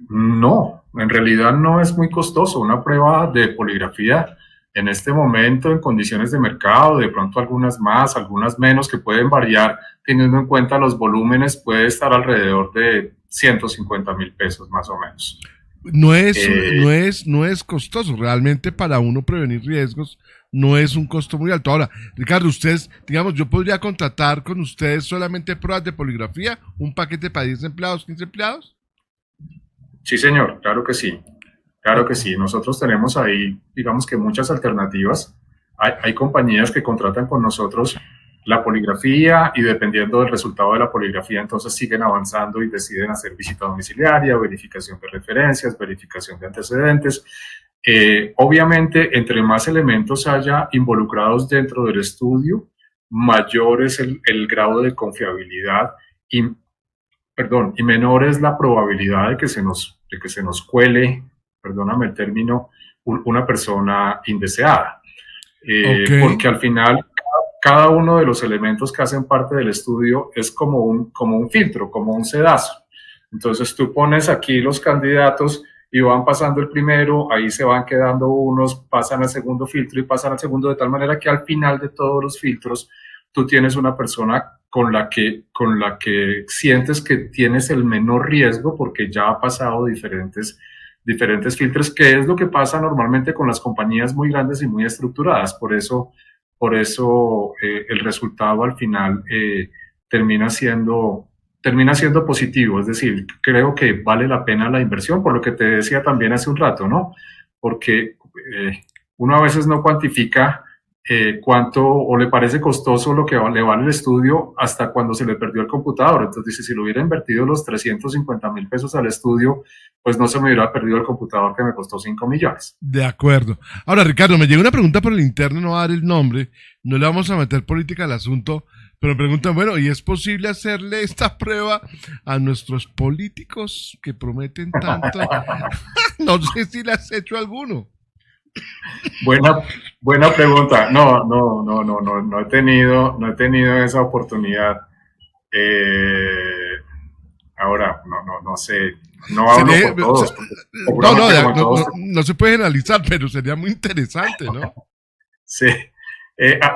No, en realidad no es muy costoso. Una prueba de poligrafía en este momento, en condiciones de mercado, de pronto algunas más, algunas menos, que pueden variar teniendo en cuenta los volúmenes, puede estar alrededor de 150,000 pesos más o menos. No es costoso, realmente para uno prevenir riesgos no es un costo muy alto. Ahora, Ricardo, ustedes, digamos, yo podría contratar con ustedes solamente pruebas de poligrafía, un paquete para 10 empleados, 15 empleados. Sí, señor, claro que sí. Claro que sí, nosotros tenemos ahí, digamos que muchas alternativas. Hay compañías que contratan con nosotros la poligrafía y dependiendo del resultado de la poligrafía, entonces siguen avanzando y deciden hacer visita domiciliaria, verificación de referencias, verificación de antecedentes. Obviamente, entre más elementos haya involucrados dentro del estudio, mayor es el grado de confiabilidad y menor es la probabilidad de que se nos cuele, perdóname el término, una persona indeseada. Porque al final cada uno de los elementos que hacen parte del estudio es como un filtro, como un sedazo. Entonces tú pones aquí los candidatos y van pasando el primero, ahí se van quedando unos, pasan al segundo filtro y pasan al segundo, de tal manera que al final de todos los filtros tú tienes una persona con la que sientes que tienes el menor riesgo porque ya ha pasado diferentes filtros, que es lo que pasa normalmente con las compañías muy grandes y muy estructuradas. Por eso el resultado al final termina siendo positivo. Es decir, creo que vale la pena la inversión, por lo que te decía también hace un rato, ¿no? Porque uno a veces no cuantifica cuánto o le parece costoso lo que le vale el estudio hasta cuando se le perdió el computador. Entonces dice, si le hubiera invertido los 350,000 pesos al estudio, pues no se me hubiera perdido el computador que me costó 5 millones. De acuerdo. Ahora, Ricardo, me llegó una pregunta por el interno, no va a dar el nombre, no le vamos a meter política al asunto, pero me preguntan, bueno, ¿y es posible hacerle esta prueba a nuestros políticos que prometen tanto? No sé si le has hecho alguno. Buena pregunta. No he tenido esa oportunidad. Ahora, no sé, no hablo por todos. No se puede analizar, pero sería muy interesante, ¿no? Sí.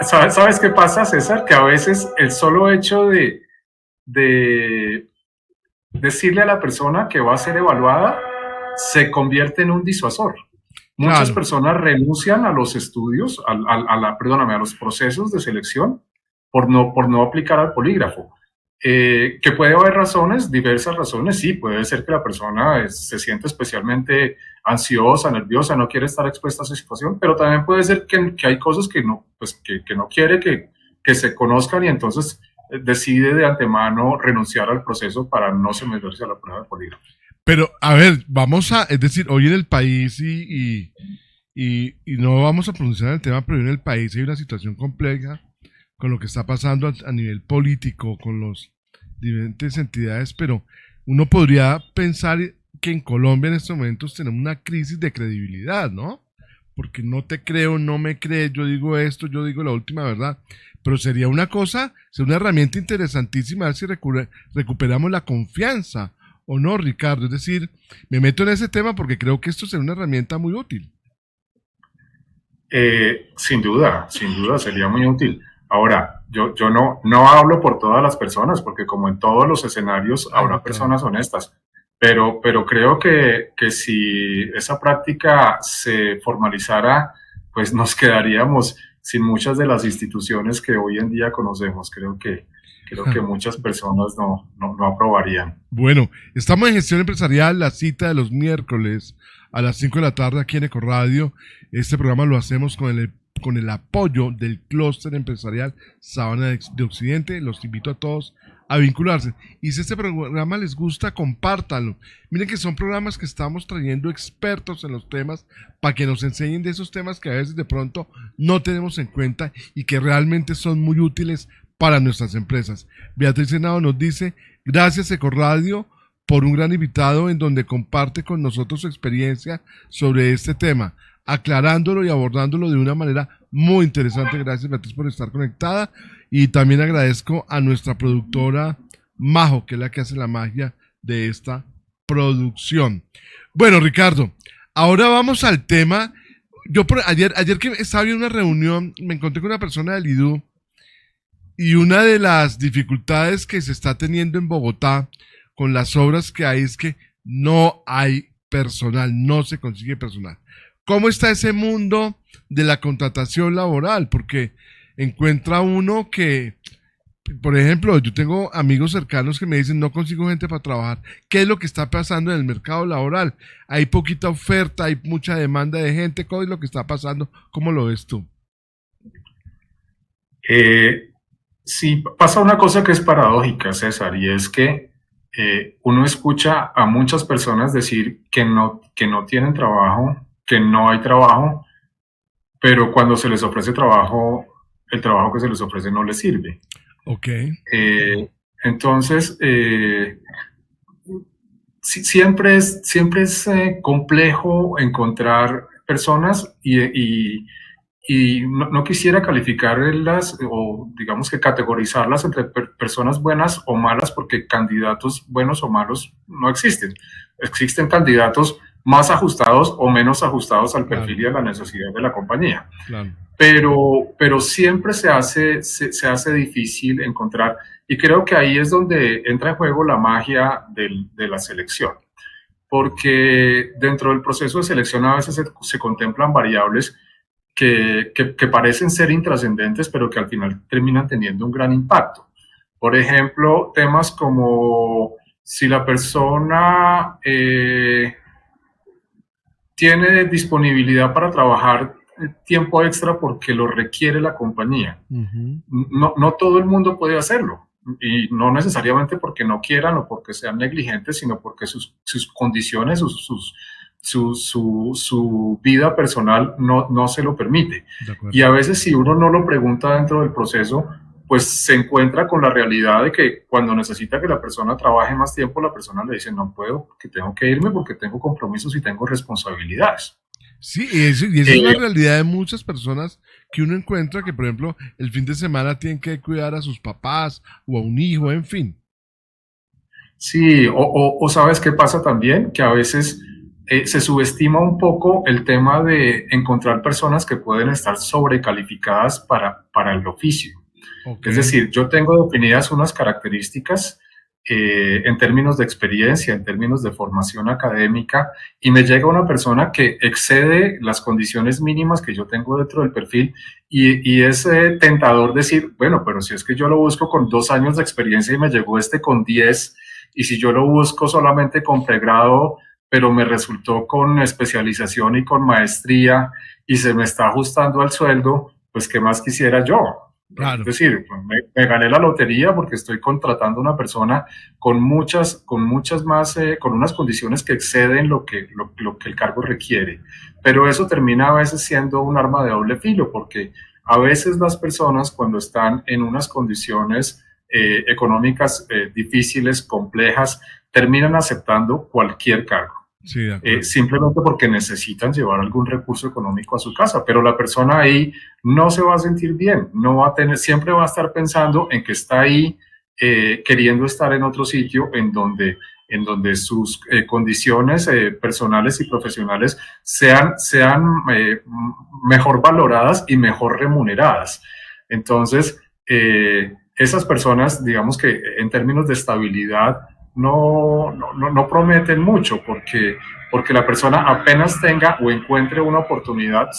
¿Sabes qué pasa, César? Que a veces el solo hecho de decirle a la persona que va a ser evaluada se convierte en un disuasor. Muchas personas renuncian a los estudios, a los procesos de selección por no aplicar al polígrafo. Que puede haber razones, diversas razones, sí, puede ser que la persona se siente especialmente ansiosa, nerviosa, no quiere estar expuesta a esa situación, pero también puede ser que hay cosas que no quiere que se conozcan y entonces decide de antemano renunciar al proceso para no someterse a la prueba de polígrafo. Pero, a ver, es decir, hoy en el país y no vamos a pronunciar el tema, pero hoy en el país hay una situación compleja con lo que está pasando a nivel político, con las diferentes entidades, pero uno podría pensar que en Colombia en estos momentos tenemos una crisis de credibilidad, ¿no? Porque no te creo, no me crees, yo digo esto, yo digo la última verdad, pero sería una herramienta interesantísima a ver si recuperamos la confianza. ¿O no, Ricardo? Es decir, me meto en ese tema porque creo que esto será una herramienta muy útil. Sin duda, sería muy útil. Ahora, yo no hablo por todas las personas, porque como en todos los escenarios habrá personas honestas, pero creo que si esa práctica se formalizara, pues nos quedaríamos sin muchas de las instituciones que hoy en día conocemos. Creo que muchas personas no aprobarían. Bueno, estamos en Gestión Empresarial, la cita de los miércoles a las 5 de la tarde aquí en Ecoradio. Este programa lo hacemos con el apoyo del Clúster Empresarial Sabana de Occidente. Los invito a todos a vincularse. Y si este programa les gusta, compártanlo. Miren que son programas que estamos trayendo expertos en los temas para que nos enseñen de esos temas que a veces de pronto no tenemos en cuenta y que realmente son muy útiles para nuestras empresas. Beatriz Senado nos dice, gracias Ecoradio por un gran invitado en donde comparte con nosotros su experiencia sobre este tema, aclarándolo y abordándolo de una manera muy interesante. Gracias Beatriz por estar conectada y también agradezco a nuestra productora Majo, que es la que hace la magia de esta producción. Bueno, Ricardo, ahora vamos al tema. Ayer que estaba en una reunión, me encontré con una persona del IDU. Y una de las dificultades que se está teniendo en Bogotá con las obras que hay es que no hay personal, no se consigue personal. ¿Cómo está ese mundo de la contratación laboral? Porque encuentra uno que, por ejemplo, yo tengo amigos cercanos que me dicen no consigo gente para trabajar. ¿Qué es lo que está pasando en el mercado laboral? Hay poquita oferta, hay mucha demanda de gente. ¿Cómo es lo que está pasando? ¿Cómo lo ves tú? Sí, pasa una cosa que es paradójica, César, y es que uno escucha a muchas personas decir que no tienen trabajo, que no hay trabajo, pero cuando se les ofrece trabajo, el trabajo que se les ofrece no les sirve. Ok. Entonces, siempre es complejo encontrar personas y no quisiera calificarlas o digamos que categorizarlas entre personas buenas o malas porque candidatos buenos o malos no existen. Existen candidatos más ajustados o menos ajustados al perfil y a la necesidad de la compañía. Claro. Pero siempre se hace difícil encontrar, y creo que ahí es donde entra en juego la magia de la selección, porque dentro del proceso de selección a veces se contemplan variables que parecen ser intrascendentes, pero que al final terminan teniendo un gran impacto. Por ejemplo, temas como si la persona tiene disponibilidad para trabajar tiempo extra porque lo requiere la compañía. Uh-huh. No todo el mundo puede hacerlo, y no necesariamente porque no quieran o porque sean negligentes, sino porque sus condiciones, su vida personal no se lo permite. Y a veces si uno no lo pregunta dentro del proceso, pues se encuentra con la realidad de que cuando necesita que la persona trabaje más tiempo, la persona le dice no puedo, porque tengo que irme, porque tengo compromisos y tengo responsabilidades. Sí, y esa es la realidad de muchas personas que uno encuentra que, por ejemplo, el fin de semana tienen que cuidar a sus papás o a un hijo, en fin. Sí, o ¿sabes qué pasa también? Que a veces se subestima un poco el tema de encontrar personas que pueden estar sobrecalificadas para el oficio. Okay. Es decir, yo tengo definidas unas características en términos de experiencia, en términos de formación académica, y me llega una persona que excede las condiciones mínimas que yo tengo dentro del perfil, y es tentador decir, bueno, pero si es que yo lo busco con 2 años de experiencia y me llegó con 10, y si yo lo busco solamente con pregrado, pero me resultó con especialización y con maestría, y se me está ajustando al sueldo, pues ¿qué más quisiera yo? Claro. Es decir, me gané la lotería porque estoy contratando a una persona con unas condiciones que exceden lo que el cargo requiere. Pero eso termina a veces siendo un arma de doble filo, porque a veces las personas cuando están en unas condiciones económicas difíciles, complejas, terminan aceptando cualquier cargo. Sí, simplemente porque necesitan llevar algún recurso económico a su casa, pero la persona ahí no se va a sentir bien, siempre va a estar pensando en que está ahí queriendo estar en otro sitio en donde sus condiciones personales y profesionales sean mejor valoradas y mejor remuneradas. Entonces, esas personas, digamos que en términos de estabilidad, no prometen mucho porque la persona apenas tenga o encuentre una oportunidad,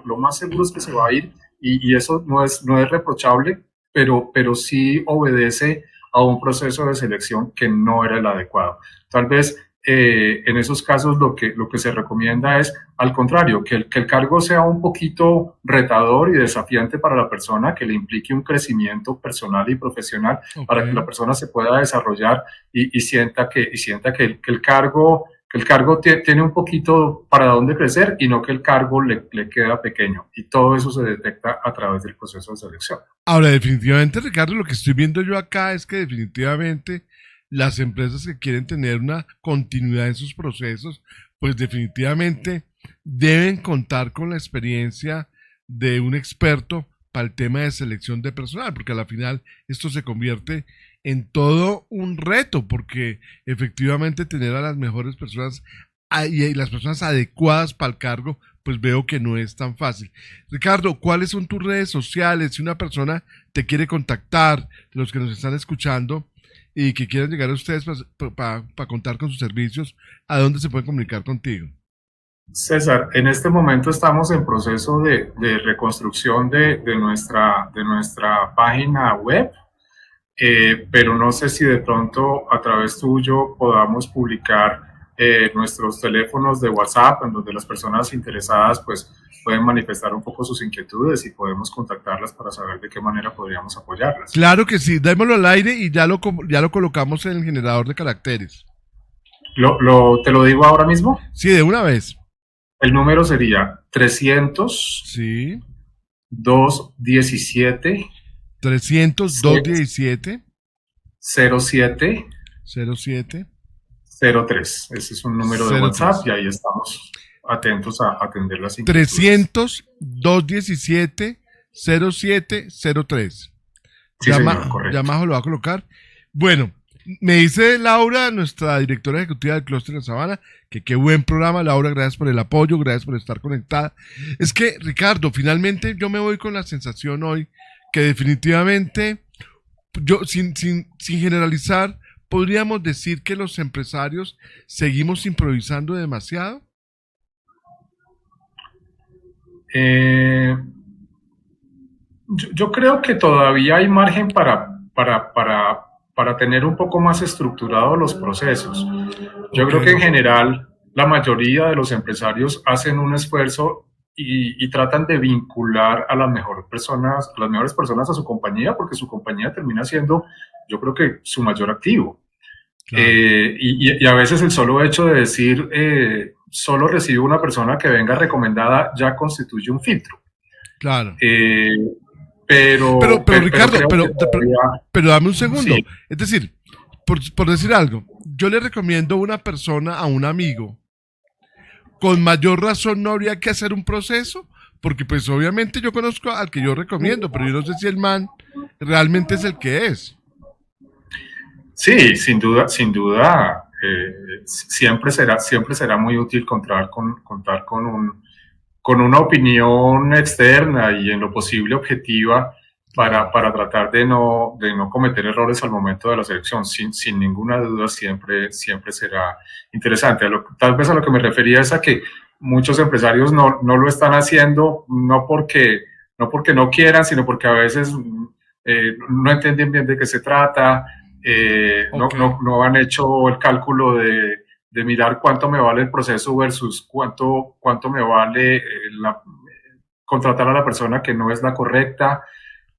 lo más seguro es que se va a ir, y eso no es reprochable, pero sí obedece a un proceso de selección que no era el adecuado. Tal vez en esos casos lo que se recomienda es, al contrario, que el cargo sea un poquito retador y desafiante para la persona, que le implique un crecimiento personal y profesional, okay, para que la persona se pueda desarrollar y sienta que el cargo tiene un poquito para dónde crecer, y no que el cargo le queda pequeño. Y todo eso se detecta a través del proceso de selección. Ahora, definitivamente, Ricardo, lo que estoy viendo yo acá es que definitivamente las empresas que quieren tener una continuidad en sus procesos, pues definitivamente deben contar con la experiencia de un experto para el tema de selección de personal, porque a la final esto se convierte en todo un reto, porque efectivamente tener a las mejores personas y las personas adecuadas para el cargo, pues veo que no es tan fácil. Ricardo, ¿cuáles son tus redes sociales? Si una persona te quiere contactar, los que nos están escuchando, y que quieran llegar a ustedes para contar con sus servicios, ¿a dónde se pueden comunicar contigo? César, en este momento estamos en proceso de reconstrucción de nuestra página web, pero no sé si de pronto a través tuyo podamos publicar nuestros teléfonos de WhatsApp, en donde las personas interesadas pues pueden manifestar un poco sus inquietudes y podemos contactarlas para saber de qué manera podríamos apoyarlas. Claro que sí, démoslo al aire y ya lo colocamos en el generador de caracteres. ¿Te lo digo ahora mismo? Sí, de una vez. El número sería 300 Sí. 217 300-217 07 07 03. Ese es un número de 03. WhatsApp y ahí estamos atentos a atender las inquietudes. 300-217-0703. Sí, señor, correcto. Ya más lo va a colocar. Bueno, me dice Laura, nuestra directora ejecutiva del Clúster de Sabana, que qué buen programa. Laura, gracias por el apoyo, gracias por estar conectada. Es que, Ricardo, finalmente yo me voy con la sensación hoy que definitivamente, yo sin generalizar, podríamos decir que los empresarios seguimos improvisando demasiado. Yo creo que todavía hay margen para tener un poco más estructurados los procesos. Yo creo que en general la mayoría de los empresarios hacen un esfuerzo y tratan de vincular a las mejores personas a su compañía, porque su compañía termina siendo, yo creo que su mayor activo. Claro. Y a veces el solo hecho de decir solo recibo una persona que venga recomendada ya constituye un filtro. Claro. Pero Ricardo, pero dame un segundo. Sí. Es decir, por decir algo, yo le recomiendo una persona a un amigo. Con mayor razón no habría que hacer un proceso, porque pues obviamente yo conozco al que yo recomiendo, pero yo no sé si el man realmente es el que es. Sí, sin duda, siempre será muy útil contar con una opinión externa y en lo posible objetiva para tratar de no cometer errores al momento de la selección. Sin ninguna duda siempre será interesante. Tal vez a lo que me refería es a que muchos empresarios no lo están haciendo no porque no quieran, sino porque a veces no entienden bien de qué se trata, no han hecho el cálculo de mirar cuánto me vale el proceso versus cuánto me vale contratar a la persona que no es la correcta,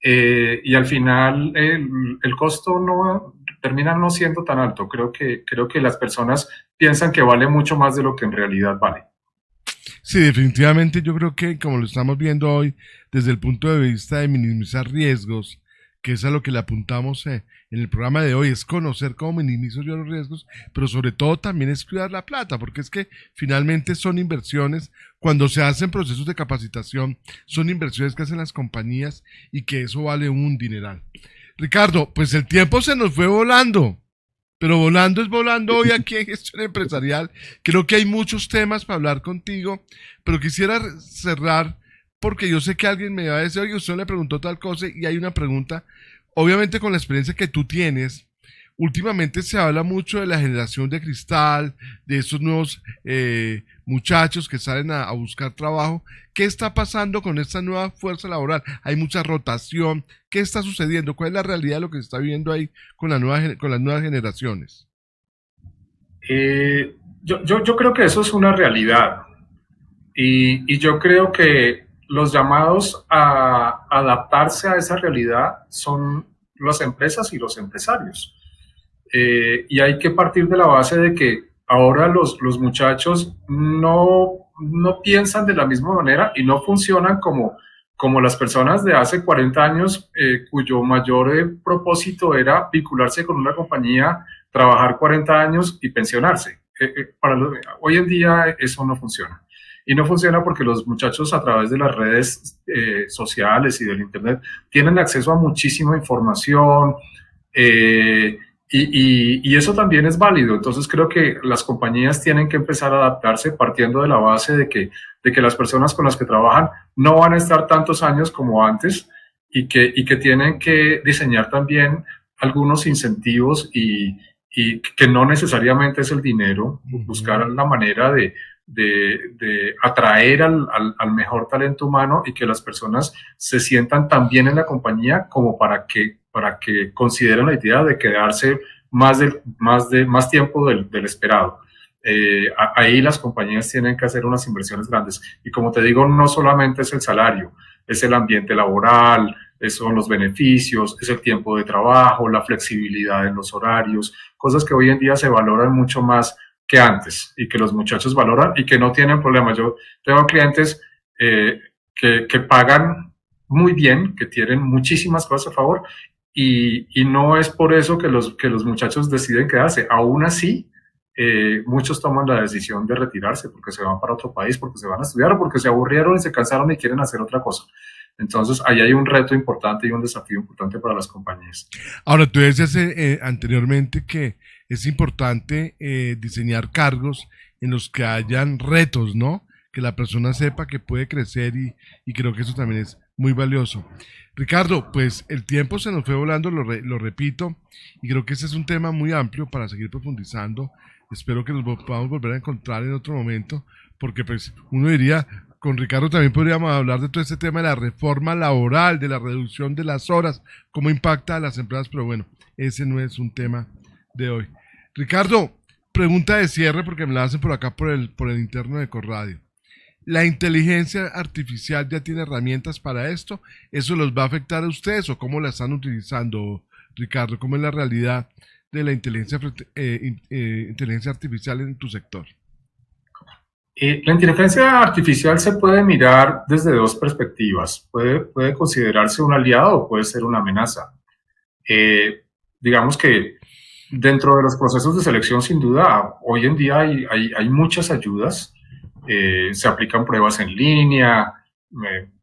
y al final el costo termina no siendo tan alto. Creo que las personas piensan que vale mucho más de lo que en realidad vale. Sí, definitivamente yo creo que, como lo estamos viendo hoy, desde el punto de vista de minimizar riesgos, que es a lo que le apuntamos en el programa de hoy, es conocer cómo minimizo yo los riesgos, pero sobre todo también es cuidar la plata, porque es que finalmente son inversiones, cuando se hacen procesos de capacitación, son inversiones que hacen las compañías y que eso vale un dineral. Ricardo, pues el tiempo se nos fue volando, pero volando es volando hoy aquí en Gestión Empresarial. Creo que hay muchos temas para hablar contigo, pero quisiera cerrar porque yo sé que alguien me va a decir, oye, usted le preguntó tal cosa, y hay una pregunta, obviamente con la experiencia que tú tienes, últimamente se habla mucho de la generación de cristal, de esos nuevos muchachos que salen a buscar trabajo. ¿Qué está pasando con esta nueva fuerza laboral? Hay mucha rotación. ¿Qué está sucediendo? ¿Cuál es la realidad de lo que se está viviendo ahí con las nuevas generaciones? Yo creo que eso es una realidad, y yo creo que los llamados a adaptarse a esa realidad son las empresas y los empresarios. Y hay que partir de la base de que ahora los muchachos no piensan de la misma manera y no funcionan como las personas de hace 40 años, cuyo mayor propósito era vincularse con una compañía, trabajar 40 años y pensionarse. Hoy en día eso no funciona. Y no funciona porque los muchachos, a través de las redes sociales y del internet, tienen acceso a muchísima información, y eso también es válido. Entonces creo que las compañías tienen que empezar a adaptarse partiendo de la base de que las personas con las que trabajan no van a estar tantos años como antes, y que tienen que diseñar también algunos incentivos, y que no necesariamente es el dinero, buscar la manera de atraer al mejor talento humano, y que las personas se sientan tan bien en la compañía como para que consideren la idea de quedarse más tiempo del esperado. Ahí las compañías tienen que hacer unas inversiones grandes. Y como te digo, no solamente es el salario, es el ambiente laboral, son los beneficios, es el tiempo de trabajo, la flexibilidad en los horarios, cosas que hoy en día se valoran mucho más que antes y que los muchachos valoran y que no tienen problemas. Yo tengo clientes que pagan muy bien, que tienen muchísimas cosas a favor y no es por eso que los muchachos deciden quedarse. Aún así, muchos toman la decisión de retirarse porque se van para otro país, porque se van a estudiar o porque se aburrieron y se cansaron y quieren hacer otra cosa. Entonces, ahí hay un reto importante y un desafío importante para las compañías. Ahora, tú decías anteriormente que es importante diseñar cargos en los que hayan retos, ¿no? Que la persona sepa que puede crecer y creo que eso también es muy valioso. Ricardo, pues el tiempo se nos fue volando, lo repito, y creo que ese es un tema muy amplio para seguir profundizando. Espero que nos podamos volver a encontrar en otro momento, porque pues uno diría, con Ricardo también podríamos hablar de todo este tema de la reforma laboral, de la reducción de las horas, cómo impacta a las empresas, pero bueno, ese no es un tema de hoy. Ricardo, pregunta de cierre, porque me la hacen por acá por el interno de Corradio. ¿La inteligencia artificial ya tiene herramientas para esto? ¿Eso los va a afectar a ustedes o cómo la están utilizando, Ricardo? ¿Cómo es la realidad de la inteligencia artificial en tu sector? La inteligencia artificial se puede mirar desde dos perspectivas. Puede considerarse un aliado o puede ser una amenaza. Digamos que dentro de los procesos de selección, sin duda, hoy en día hay muchas ayudas. Se aplican pruebas en línea,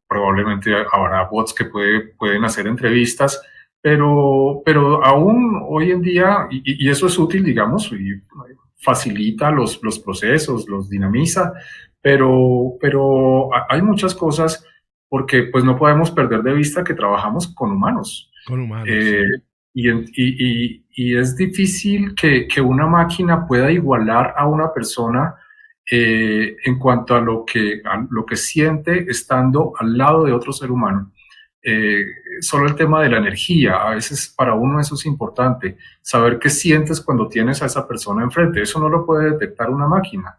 probablemente habrá bots que pueden hacer entrevistas, pero aún hoy en día, y eso es útil, digamos, y facilita los procesos, los dinamiza, pero hay muchas cosas porque pues no podemos perder de vista que trabajamos con humanos. Con humanos. Y es difícil que una máquina pueda igualar a una persona en cuanto a lo que siente estando al lado de otro ser humano. Solo el tema de la energía, a veces para uno eso es importante, saber qué sientes cuando tienes a esa persona enfrente, eso no lo puede detectar una máquina.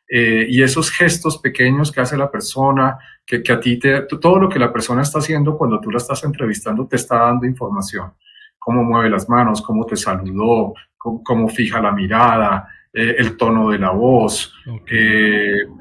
Y esos gestos pequeños que hace la persona, que a ti todo lo que la persona está haciendo cuando tú la estás entrevistando te está dando información. Cómo mueve las manos, cómo te saludó, cómo fija la mirada, el tono de la voz,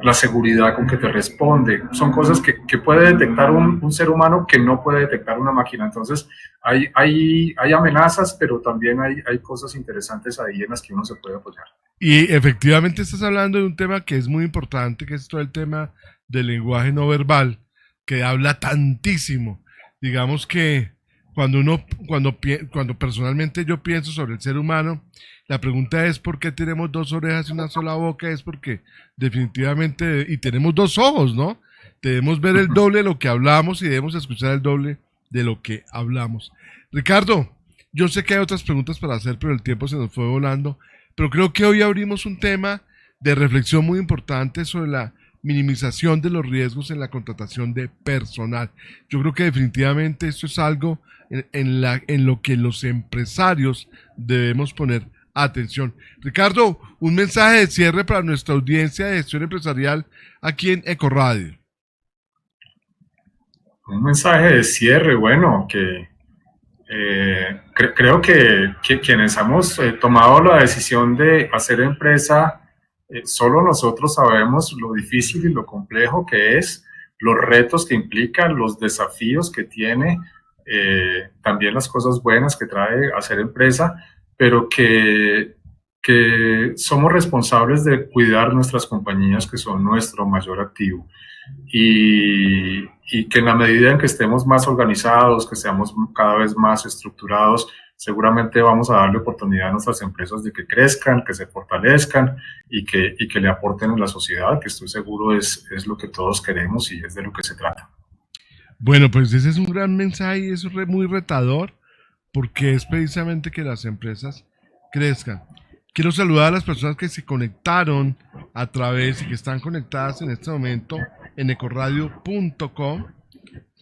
la seguridad con que te responde. Son cosas que puede detectar un ser humano que no puede detectar una máquina. Entonces, hay amenazas, pero también hay cosas interesantes ahí en las que uno se puede apoyar. Y efectivamente estás hablando de un tema que es muy importante, que es todo el tema del lenguaje no verbal, que habla tantísimo. Digamos que cuando personalmente yo pienso sobre el ser humano, la pregunta es ¿por qué tenemos dos orejas y una sola boca? Es porque definitivamente, y tenemos dos ojos, ¿no? Debemos ver el doble de lo que hablamos y debemos escuchar el doble de lo que hablamos. Ricardo, yo sé que hay otras preguntas para hacer, pero el tiempo se nos fue volando, pero creo que hoy abrimos un tema de reflexión muy importante sobre la minimización de los riesgos en la contratación de personal. Yo creo que definitivamente esto es algo en lo que los empresarios debemos poner atención. Ricardo, un mensaje de cierre para nuestra audiencia de gestión empresarial aquí en Ecoradio. Un mensaje de cierre, bueno, que creo que quienes hemos tomado la decisión de hacer empresa, solo nosotros sabemos lo difícil y lo complejo que es, los retos que implica, los desafíos que tiene, también las cosas buenas que trae hacer empresa, pero que somos responsables de cuidar nuestras compañías, que son nuestro mayor activo. Y que en la medida en que estemos más organizados, que seamos cada vez más estructurados, seguramente vamos a darle oportunidad a nuestras empresas de que crezcan, que se fortalezcan y que le aporten a la sociedad, que estoy seguro es lo que todos queremos y es de lo que se trata. Bueno, pues ese es un gran mensaje y es muy retador, porque es precisamente que las empresas crezcan. Quiero saludar a las personas que se conectaron a través y que están conectadas en este momento en ecoradio.com,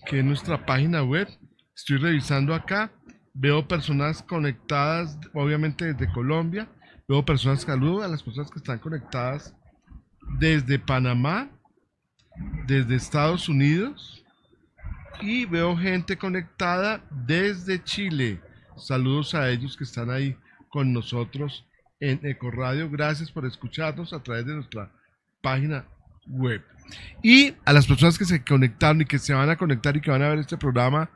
que es nuestra página web. Estoy revisando acá, veo personas conectadas obviamente desde Colombia, Veo personas, saludo a las personas que están conectadas desde Panamá, desde Estados Unidos, y veo gente conectada desde Chile. Saludos a ellos que están ahí con nosotros en Ecoradio. Gracias por escucharnos a través de nuestra página web. Y a las personas que se conectaron y que se van a conectar y que van a ver este programa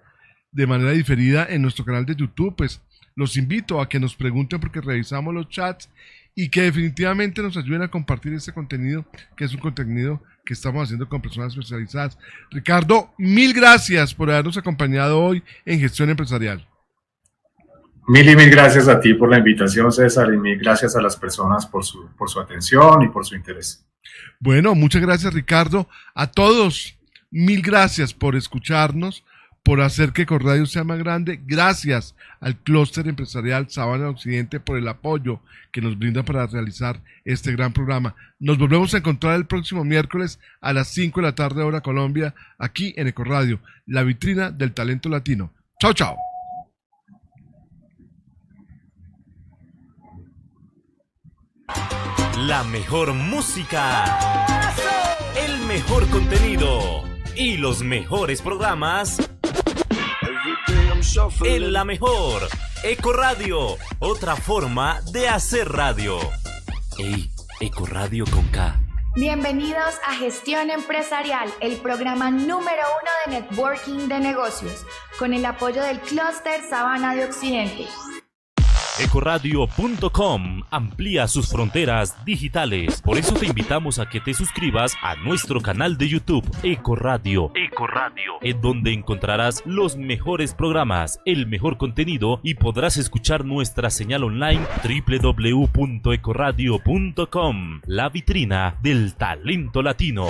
de manera diferida en nuestro canal de YouTube, pues los invito a que nos pregunten porque revisamos los chats y que definitivamente nos ayuden a compartir este contenido, que es un contenido que estamos haciendo con personas especializadas. Ricardo, mil gracias por habernos acompañado hoy en Gestión Empresarial. Mil gracias a ti por la invitación, César, y mil gracias a las personas por su atención y por su interés. Bueno, muchas gracias, Ricardo. A todos, mil gracias por escucharnos, por hacer que Ecoradio sea más grande. Gracias al Clúster Empresarial Sabana de Occidente por el apoyo que nos brinda para realizar este gran programa. Nos volvemos a encontrar el próximo miércoles a las 5 de la tarde hora Colombia, aquí en Ecoradio, la vitrina del talento latino. Chao, chao. La mejor música, el mejor contenido y los mejores programas en la mejor Ecoradio, otra forma de hacer radio. Ey, Ecoradio con K. Bienvenidos a Gestión Empresarial, el programa número 1 de networking de negocios, con el apoyo del Clúster Sabana de Occidente. Ecoradio.com amplía sus fronteras digitales. Por eso te invitamos a que te suscribas a nuestro canal de YouTube Ecoradio, en donde encontrarás los mejores programas, el mejor contenido y podrás escuchar nuestra señal online www.ecoradio.com, la vitrina del talento latino.